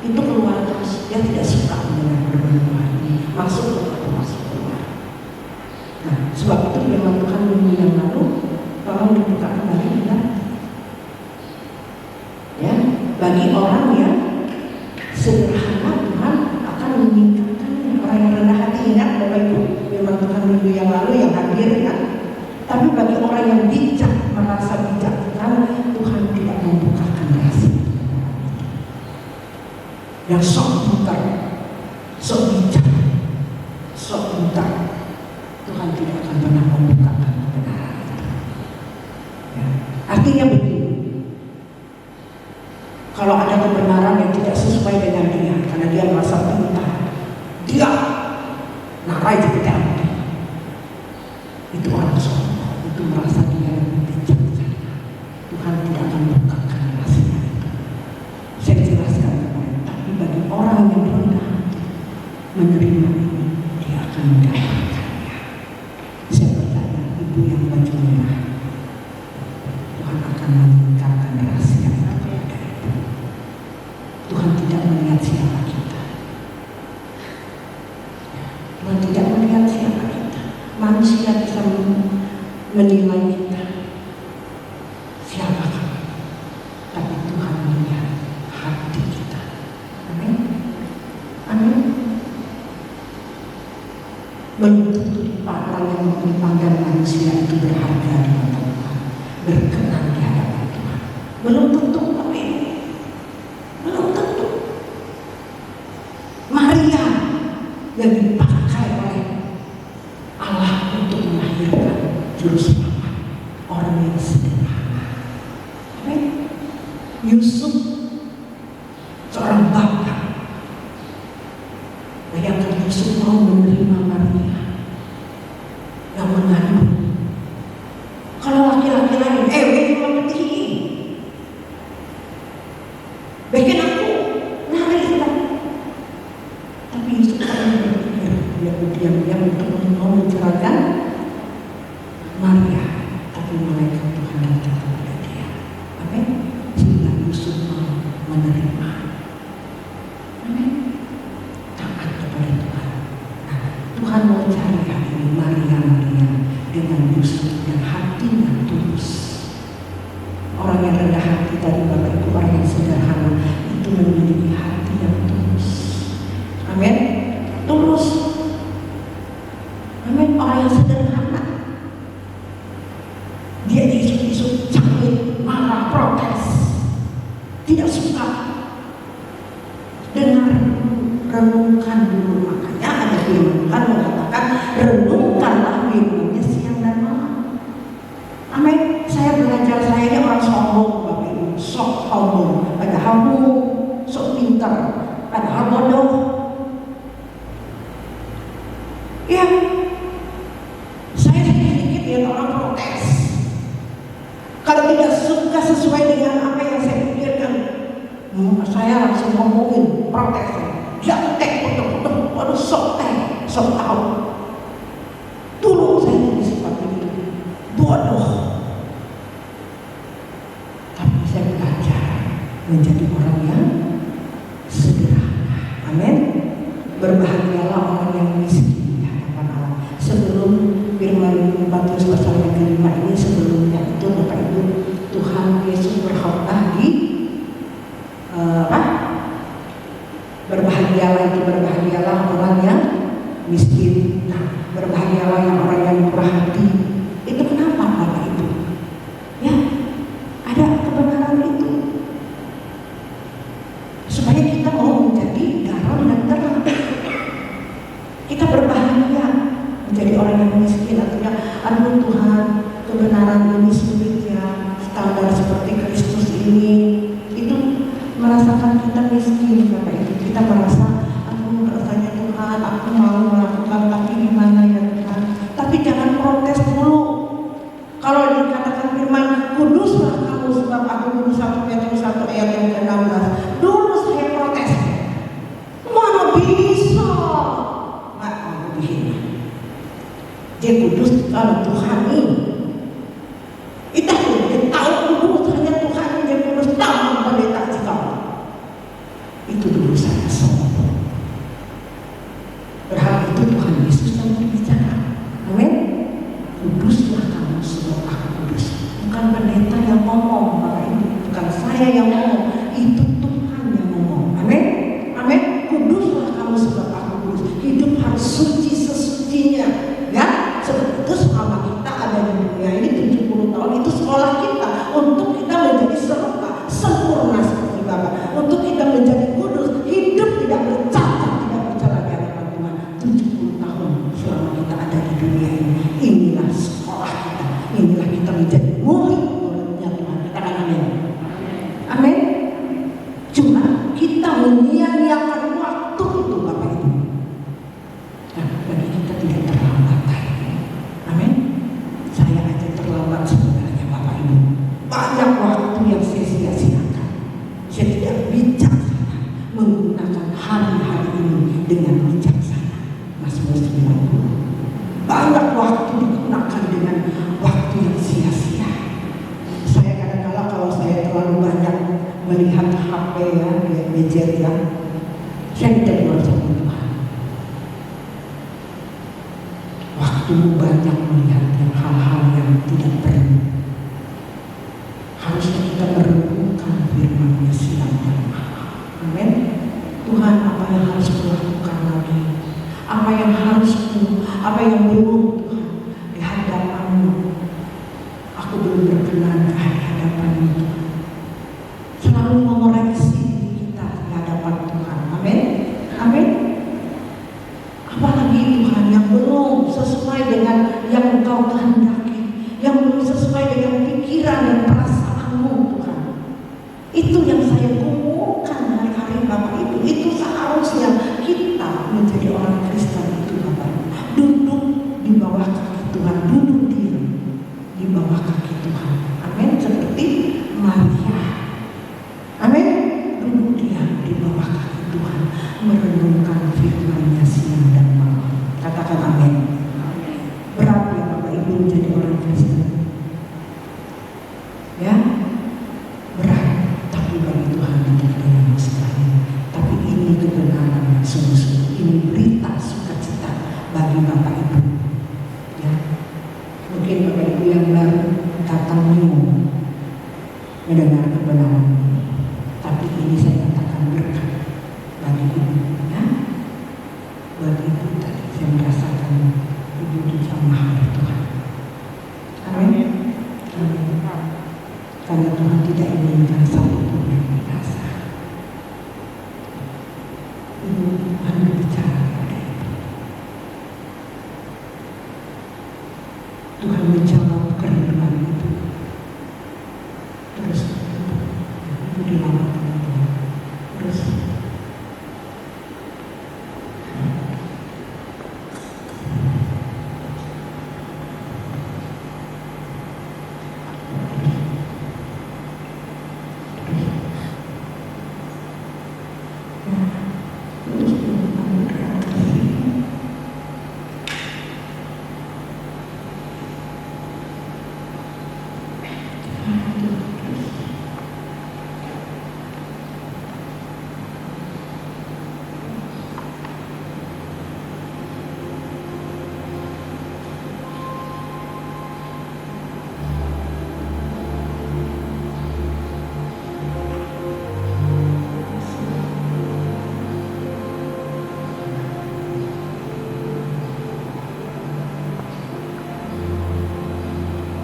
itu keluar terus. Dia tidak suka mendengar firman Tuhan ini. Masuk keluar. Nah, sebab itu firman Tuhan minggu yang lalu, tolong dibuka kembali kita. Ya, bagi orang yang sederhana, Tuhan akan meningkatkannya. Orang yang rendah hati, ingat Bapak Ibu, firman Tuhan minggu yang lalu yang hadir ya. Tapi bagi orang yang bijak, merasa bijaksana, Tuhan tidak membukakan rahasia. Yang sok pintar, sok bijak, sok pintar, Tuhan tidak akan pernah membukakan kebenaran itu. Ya. Artinya begini, kalau ada kebenaran yang tidak sesuai dengan dia, karena dia merasa pintar, dia narai kita, itu orang sombong, itu merasa dia lebih bijaksana. Tuhan tidak akan membukakan rahasia itu. Saya jelaskan kemarin, tapi bagi orang yang rendah menerima ini, dia akan mendapatkannya. Saya percaya ibu yang baju merah, Tuhan akan meningkatkan rahasia itu kepada ibu. Tuhan tidak melihat siapa kita. Tuhan tidak melihat siapa kita. Manusia bisa menilai kita siapakah, tapi Tuhan melihat hati kita. Amin. Amin. Belum tentu orang yang dipandang manusia itu berharga di mata Tuhan, berkenan di hadapan Tuhan. Belum tentu, tapi belum tentu. Maria yang dipakai oleh Allah untuk melahirkan juru selamat, orang yang sederhana. Amin. Yusuf dengan justru dan hati yang tulus. Orang yang rendah hati tadi Bapak Ibu, orang yang sederhana itu memiliki hati yang tulus. Amin. Tulus. Amin. Orang yang sederhana, dia isu-isu capek, marah, protes, tidak suka. Dengar, renungkan dulu. Makanya ada firman mengatakan renungkanlah firman-Nya siang dan malam. Amin. Saya belajar, saya ini orang sombong Bapak Ibu, sok sombong, padahal sok pintar, padahal bodoh. Ya, saya sedikit ya orang protes. Kalau tidak suka sesuai dengan apa yang saya pikirkan, saya langsung ngomongin, protes. Jangan betul, waduh sok tahu. Dulu saya jadi seperti itu, bodoh. Tapi saya belajar menjadi orang yang sederhana. Amin. Berbahagialah orang yang miskin di hadapan Allah. Sebelum firman Matius pasal yang ke-5 ini, sebelumnya itu Bapak Ibu, Tuhan Yesus berkhotbah di berbahagialah orang yang miskin. Nah, berbahagialah yang orang yang murah hati. Itu kenapa Bapak Ibu? Ya, ada kebenaran itu. Supaya kita mau menjadi garam dan terang. Kita berbahagia menjadi orang yang miskin. Artinya, aduh Tuhan, kebenaran ini sulit ya. Standar seperti Kristus ini, itu merasakan kita miskin Bapak Ibu. Kita merasa, aduh rasanya Tuhan, aku mau melakukan, tapi gimana ya Tuhan. Tapi jangan protes dulu. Kalau dikatakan firman, kuduslah kamu sebab aku kudus, 1 Petrus 1 ayat yang ke-16. Dulu saya protes, mana bisa? Nggak mau dihina. Dia kudus kalau Tuhan ini. Kita tahu kudus hanya Tuhan yang kudus, tahu pendeta sekali. Itu dulu saya sombong. Berhak itu Tuhan Yesus yang berbicara. Amin. Kuduslah kamu sebab aku kudus. Bukan pendeta yang ngomong, Bapak Ibu. Bukan saya yang ngomong. Itu Tuhan yang ngomong. Amin. Amin. Kuduslah kamu sebab aku kudus. Hidup harus suci sesucinya. Ya. Sebab itu selama kita ada di dunia ini 70 tahun, itu sekolah kita untuk kita menjadi serupa, sempurna seperti Bapa. Untuk kita menjadi kudus, hidup tidak bercacat, tidak bercela di hadapan Tuhan. 70 tahun selama kita ada di dunia ini. Inilah sekolah kita. Inilah kita menjadi murid-muridnya Tuhan. Katakan amin. Amin. Cuma kita menyia-nyiakan waktu itu Bapak Ibu. Nah, bagi kita tidak terlambat. Amin. Saya aja terlambat sebenarnya Bapak Ibu. Banyak waktu yang saya sia-siakan. Saya tidak bijaksana menggunakan hari-hari ini dengan bijaksana. Mazmur 90. Banyak waktu digunakan dengan waktu yang sia-sia. Saya kadang-kadang kalau saya terlalu banyak melihat HP ya, gadget ya, saya tidak berusaha Tuhan. Waktumu banyak melihat hal-hal yang tidak perlu. Harusnya kita merenungkan firman-Nya siang dan malam. Amin. Tuhan, apa yang harus kulakukan lagi? Apa yang belum Tuhan di hadapan-Mu? Aku belum berkenan di hadapan-Mu Tuhan. Selalu mengoreksi diri kita di hadapan Tuhan. Amin. Amin. Apalagi Tuhan yang belum sesuai dengan yang Engkau kehendaki, yang belum sesuai dengan pikiran dan perasaanmu Tuhan. Itu yang saya gumulkan hari-hari Bapak Ibu. Itu seharusnya kita menjadi orang Kristen itu Bapak Ibu. Duduk di bawah kaki Tuhan, duduk diam di bawah kaki Tuhan. Amin. Seperti Maria. Amin. Duduk diam di bawah kaki Tuhan, merenungkan firman-Nya siang dan malam. Katakan amin. Berat ya Bapak Ibu menjadi karena Tuhan tidak inginkan satu pun yang binasa. Tuhan berbicara pada itu. Tuhan menjawab kerinduan itu. Terus itu dilakukan Tuhan. Terus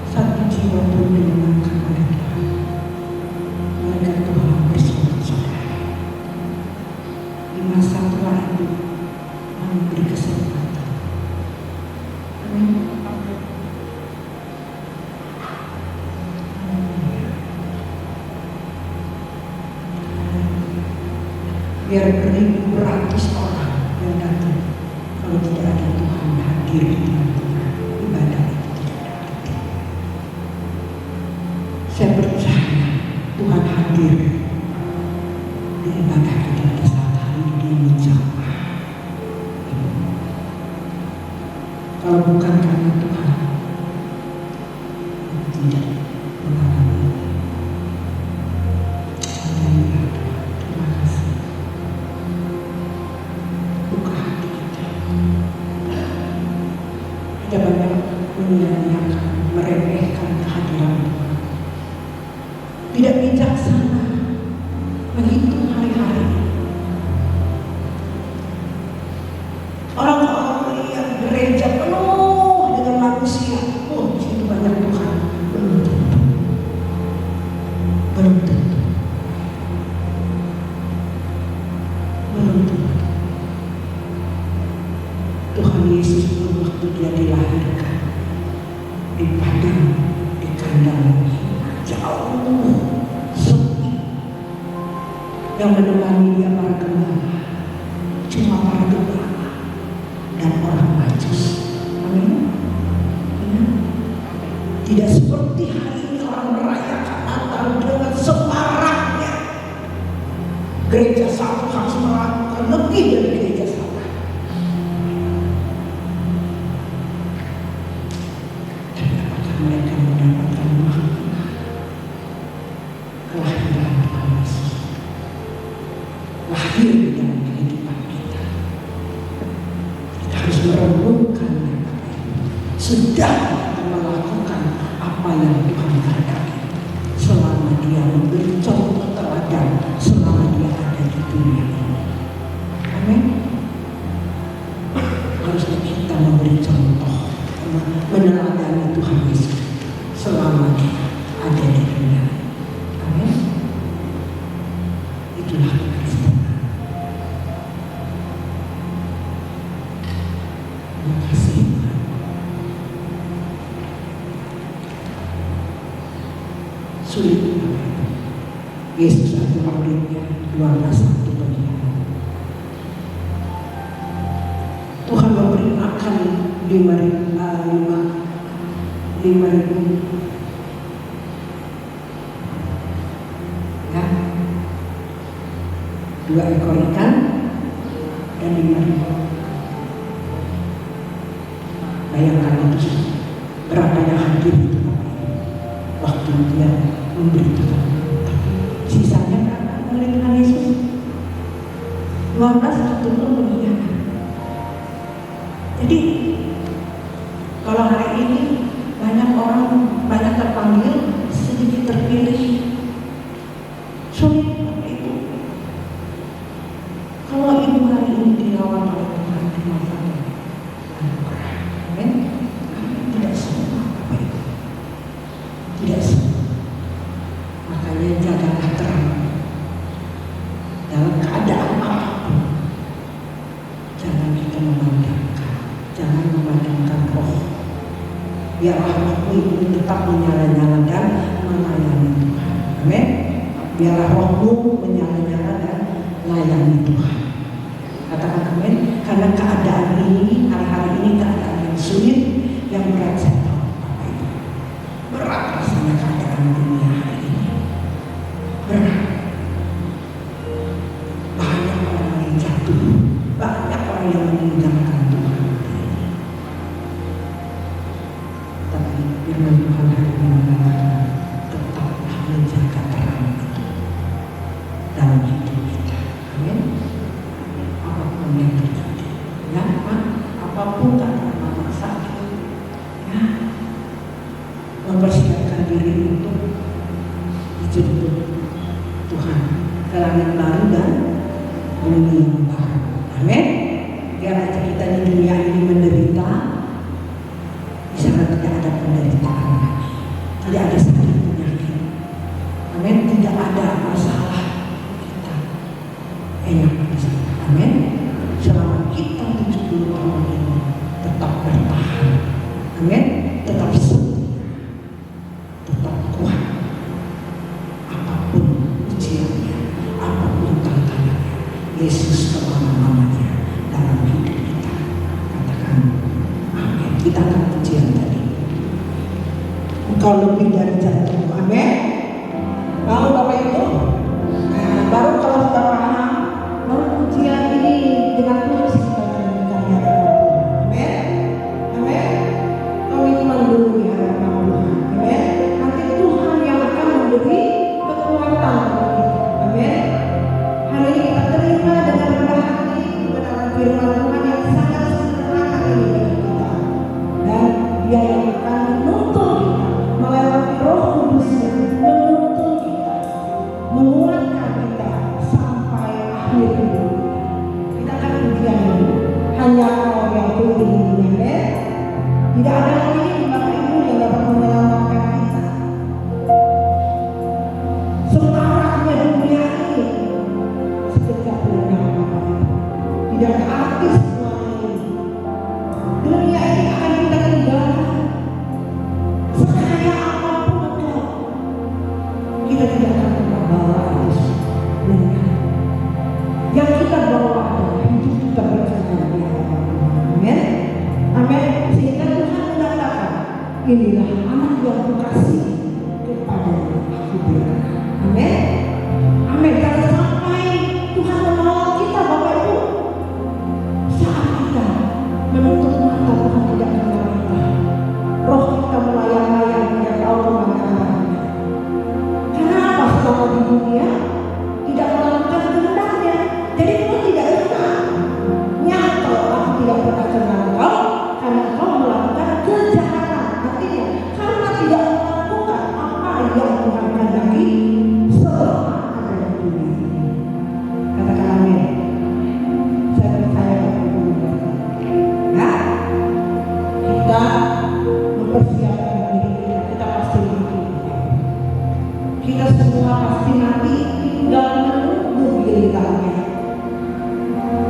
satu jiwa pun dimenangkan oleh Tuhan. Mereka Tuhan bersaudara. Di masa tua itu memberi kesempatan. Amin. Biar beribu ratus orang yang datang, kalau tidak ada Tuhan hadir di tengah-tengah, ibadah itu tidak dapat. Saya percaya Tuhan hadir di ibadah kita pada saat hari ini jamaah. Kalau bukan karena Tuhan, tidak mengalami. Haleluya Tuhan, terima kasih. Buka hati kita. Ada banyak menyia-nyiakan, meremehkan kehadiran Tuhan. Tidak bijaksana menghitung hari-hari. Orang-orang yang gereja penuh dengan manusia, oh di situ banyak Tuhan. Belum tentu. Belum tentu. Belum tentu. Tuhan Yesus pun waktu dia dilahirkan di padang, di kandang jauh sepi, yang menemani dia para gembala, cuma para gembala dan orang majus. Amin. Ya. Tidak seperti hari ini orang merayakan Natal dengan semaraknya. Gereja satu harus melakukan lebih dari gereja satu. Tapi apakah mereka mendapatkan makna kelahiran Tuhan Yesus? Lahir di dalam kehidupan kita. Kita harus merenungkan sudah melakukan apa yang Tuhan kehendaki selama dia memberi contoh teladan selama dia ada di dunia ini. Amin. Harusnya kita memberi contoh, meneladani Tuhan Yesus selama dia ada di dunia ini. Amin. Itulah Kristen. Terima kasih. Sulit. Yesus ada muridnya 12 bagian. Tuhan memberi makan 5.000 ya, 2 ekor ikan dan 5.000. Bayangkan itu berapa yang hadir itu waktu dia memberi Tuhan. Sisanya berapa oleh Tuhan Yesus? 12 itu mengiyakan. Jadi kalau hari ini banyak orang, banyak terpanggil, sedikit terpilih. Sulit itu. Kalau ibu hari ini dilawan oleh Tuhan di masa ini, amin. Tidak semua apa itu. Tidak semua. Biarlah rohmu itu tetap menyala-nyala dan melayani Tuhan. Amin. Biarlah rohmu menyala-nyala dan melayani Tuhan. Katakan amin. Karena keadaan ini, hari-hari ini keadaan yang sulit, yang berat saya tahu Bapak Ibu. Berat rasanya keadaan dunia hari ini. Berat. Banyak orang yang jatuh, banyak orang yang meninggalkan Tuhan. Tapi firman Tuhan hari ini mengatakan, tetaplah menjaga terang itu dalam hidup kita. Amin. Apapun yang terjadi, ya, apapun keadaan mama sakit, ya, mempersiapkan diri untuk dijemput Tuhan ke langit baru dan bumi yang baru. Amin. Biar aja kita di dunia ini menderita, di sana tidak ada penderitaan lagi, tidak ada sakit penyakit. Amin. Tidak ada masalah kita enak di sana. Amin. Selama kita 70 tahun ini tetap bertahan. Amin. Tetap setia, tetap kuat. Apapun ujiannya, apapun tantangannya, Yesus kemana-mananya dalam hidup kita. Katakan amin. Kita akan ujian tadi. Engkau lebih dari jantung. Amin. Mau Bapak Ibu? Nah, baru kalau sudah paham, baru ujian ini dengan tulus kita menunjukkan di hadapan Tuhan. Amin. Amin. Kau iman dulu di hadapan Tuhan. Amin. Nanti Tuhan yang akan memberi kekuatan bagi kita. Amin. Hari ini kita terima dengan rendah hati kebenaran firman Tuhan yang sangat sederhana ini bagi kita. Dan Dia yang akan menuntun kita melewati Roh Kudus-Nya, menuntun kita, menguatkan kita sampai akhir hidup. Kita akan ujian ini hanya Allah yang turun di dunia. Tidak ada lagi Bapak Ibu yang dapat menyelamatkan kita. Semaraknya dunia ini sekejap lenyap Bapak Ibu. Tidak ada artis semuanya ini. Dunia ini akan kita tinggalkan. Sekaya apapun engkau, kita tidak akan pernah bawa itu lenyap. Yang kita bawa adalah hidup kita bersama di hadapan Tuhan. Amin. Amin. Sehingga Tuhan mengatakan, inilah anak yang kukasih, kepadanya aku berkenan. Amin. Amin. Jangan sampai Tuhan menolong kita Bapak Ibu. Saat kita menutup mata, Tuhan tidak mengenal kita. Roh kita melayang-layang tidak tahu kemana arahnya. Kenapa selama di dunia tidak melakukan kehendaknya? Jadi Tuhan tidak kenal. Nyata aku tidak pernah kenal kau, karena kau melakukan kejahatan. Artinya karena tidak melakukan apa yang Tuhan kehendaki selama ada di dunia ini. Katakan amin. Saya percaya Bapak Ibu. Ya, kita mempersiapkan diri kita pasti mati. Kita semua pasti mati, tinggal menunggu gilirannya.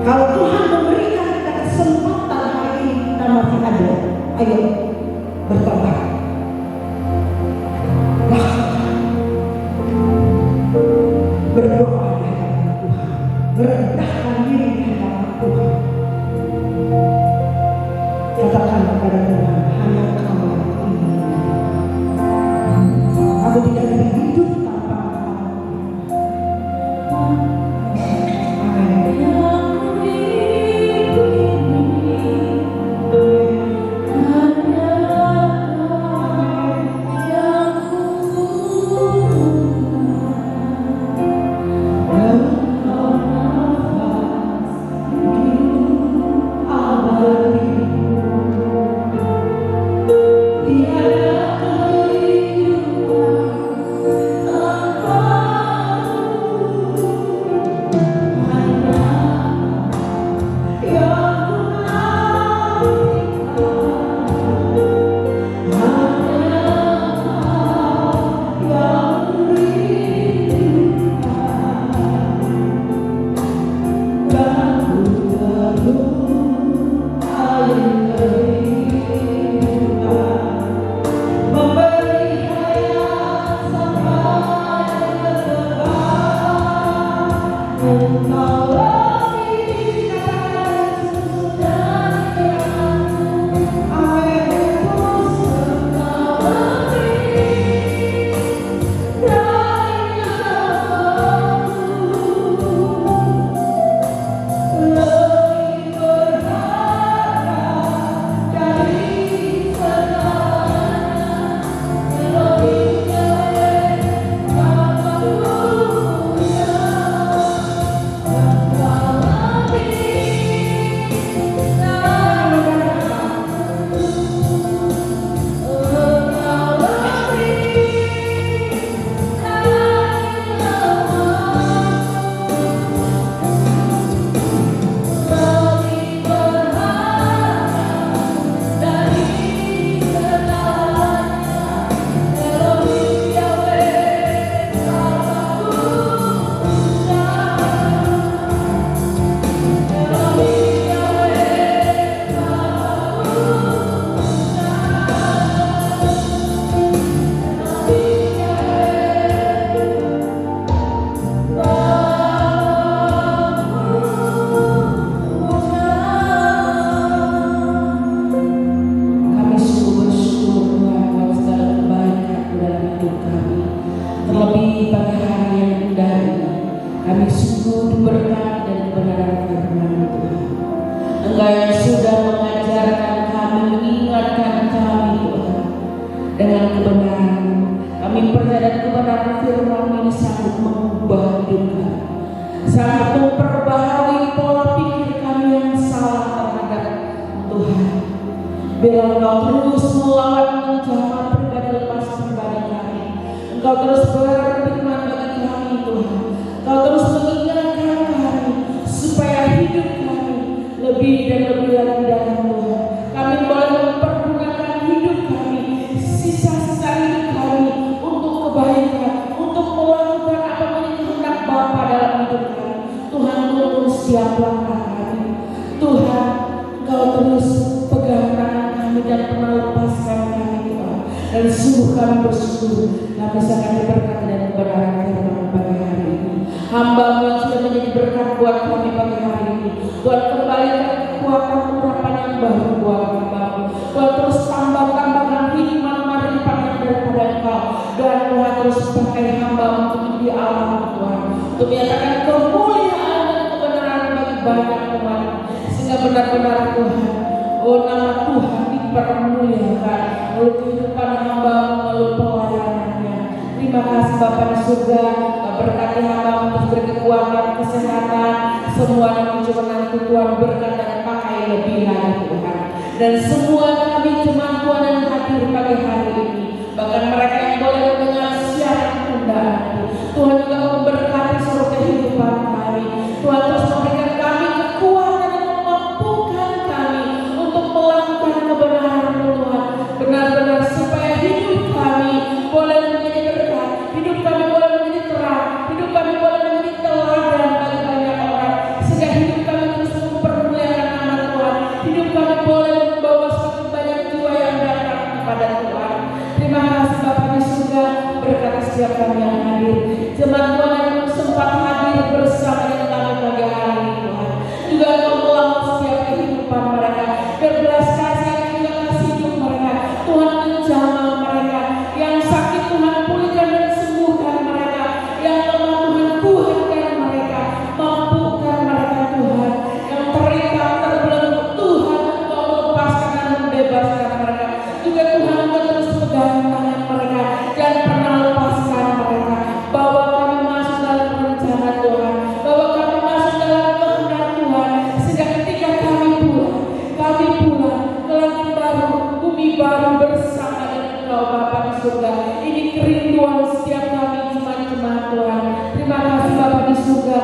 Kalau Tuhan memberikan kita kesempatan hari ini kita masih ada, ayo bertobat. Lakukan. Berdoa di hadapan Tuhan, merendahkan diri di hadapan Tuhan. Katakan kepada Tuhan, hanya Engkau yang ingin. Aku tidak bisa hidup tanpa Engkau. Amin. dengan kebenaran. Kami percaya dan kebenaran firman ini sanggup mengubah hidup kami, sanggup memperbaharui pola pikir kami yang salah terhadap Tuhan. Biar Engkau terus melawan menjamah pribadi lepas pribadi kami. Engkau terus berfirman bagi kami Tuhan. Engkau terus mengingatkan kami supaya hidup kami lebih dan lebih lagi dalam Tuhan. Kami boleh mempergunakan hidup kami, sisa-sisa hidup kami untuk kebaikan, untuk melakukan apa yang kehendak Bapa dalam hidup kami. Tuhan terus siap langkah kami. Tuhan, Engkau terus pegang tangan kami dan pernah lepaskan kami Tuhan. Dan sungguh kami bersyukur kami sangat diberkati dan kebenaran firman pagi hari ini. Hamba-Mu yang sudah menjadi berkat buat kami pagi hari ini, Tuhan kembalikan kekuatan urapan yang baru buat hamba-Mu. Tuhan terus tambahkan hikmat lipat yang daripada Engkau. Dan Tuhan terus pakai hamba-Mu untuk menjadi Allah Tuhan, untuk menyatakan kemuliaan dan kebenaran bagi banyak umat, sehingga benar-benar Tuhan, oh nama Tuhan dipermuliakan melalui kehidupan hamba-Mu, melalui pelayanannya. Terima kasih Bapa di surga, berkati hamba-Mu terus beri kekuatan, kesehatan, semua yang menanti Tuhan berkat dan pakai lebih lagi Tuhan. Dan semua kami jemaat Tuhan yang hadir pagi hari ini, bahkan mereka yang boleh mendengar siaran tunda Tuhan juga memberkati seluruh kehidupan kami. Tuhan terus memberikan kami kekuatan yang memampukan kami untuk melakukan kebenaran Tuhan, benar-benar supaya hidup kami boleh menjadi berkat, hidup kami boleh menjadi terang, hidup kami boleh menjadi teladan bagi banyak orang, sehingga hidup kami terus mempermuliakan nama Tuhan. Hidup kami boleh membawa semakin banyak jiwa yang datang kepada Tuhan. Terima kasih Bapa di surga, berkati setiap kami yang hadir, jemaat Tuhan yang sempat hadir bersama dengan kami pagi hari ini Tuhan. Juga Engkau melawat setiap kehidupan mereka, berbelas kasih yang juga kasih hidup mereka. Tuhan menjamah mereka, yang sakit Tuhan pulihkan dan sembuhkan mereka, yang lemah Tuhan kuatkan mereka, mampukan mereka Tuhan, yang terikat terbelenggu Tuhan Engkau melepaskan dan membebaskan mereka. Juga Tuhan Engkau terus pegang tangan mereka dan pernah lepaskan mereka. Bawa kami masuk dalam rencana Tuhan, bawa kami masuk dalam kehendak Tuhan, sehingga ketika kami pulang ke langit baru, bumi baru bersama dengan Engkau Bapa di surga. Ini kerinduan setiap kami jemaat-jemaat Tuhan. Terima kasih Bapa di surga,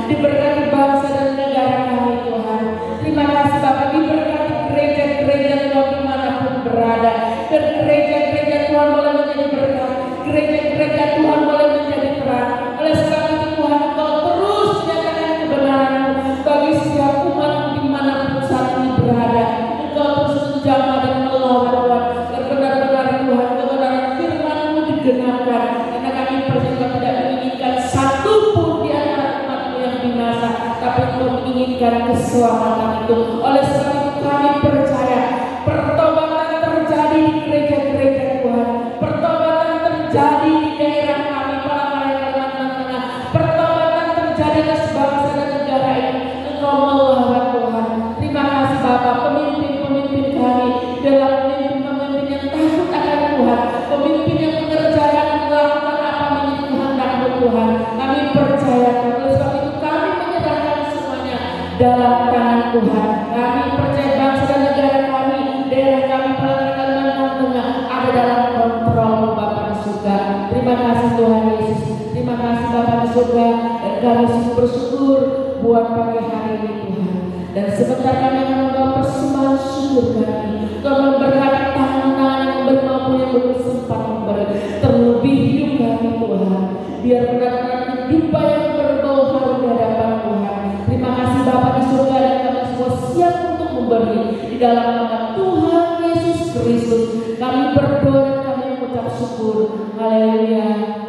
diberkati bangsa dan negara kami Tuhan. Terima kasih Bapa, diberkati gereja-gereja Tuhan dimanapun berada, dan gereja-gereja Tuhan boleh menjadi berkat, gereja-gereja Tuhan boleh menjadi terang. Oleh sebab itu Tuhan, Engkau terus menyatakan kebenaran-Mu bagi setiap umat dimanapun saat ini berada. Engkau terus menjamah dan melawat Tuhan, dan benar-benar Tuhan kebenaran firman-Mu digenapkan. Karena kami percaya tidak menginginkan satu pun di antara umat-Mu yang binasa, tapi Engkau menginginkan keselamatan itu. Oleh sebab itu kami percaya pertobatan terjadi di gereja-gereja Tuhan, pertobatan terjadi di daerah kami Palangkaraya Kalimantan Tengah, pertobatan terjadi atas bangsa dan negara ini. Engkau melawat Tuhan. Terima kasih Bapa, pemimpin-pemimpin kami adalah pemimpin-pemimpin yang takut akan Tuhan, pemimpin yang mengerjakan melakukan apa menjadi kehendak-Mu Tuhan. Kami percaya, oleh sebab itu kami menyerahkan semuanya dalam tangan Tuhan. Kami percaya bangsa dan negara kami, daerah kami Palangkaraya Kalimantan Tengah ada dalam kontrol Bapa di surga. Terima kasih Tuhan Yesus, terima kasih Bapa di surga, dan kami sungguh bersyukur buat pagi hari ini Tuhan. Dan sebentar kami akan membawa persembahan syukur kami, Tuhan memberkati tangan-tangan yang memberi maupun yang belum sempat memberi, terlebih hidup kami Tuhan, biar benar-benar kehidupan yang berbau harum di hadapan Tuhan. Terima kasih Bapa di surga, dan kami semua siap untuk memberi di dalam nama Tuhan Yesus Kristus. Kami berdoa dan kami mengucap syukur. Haleluya.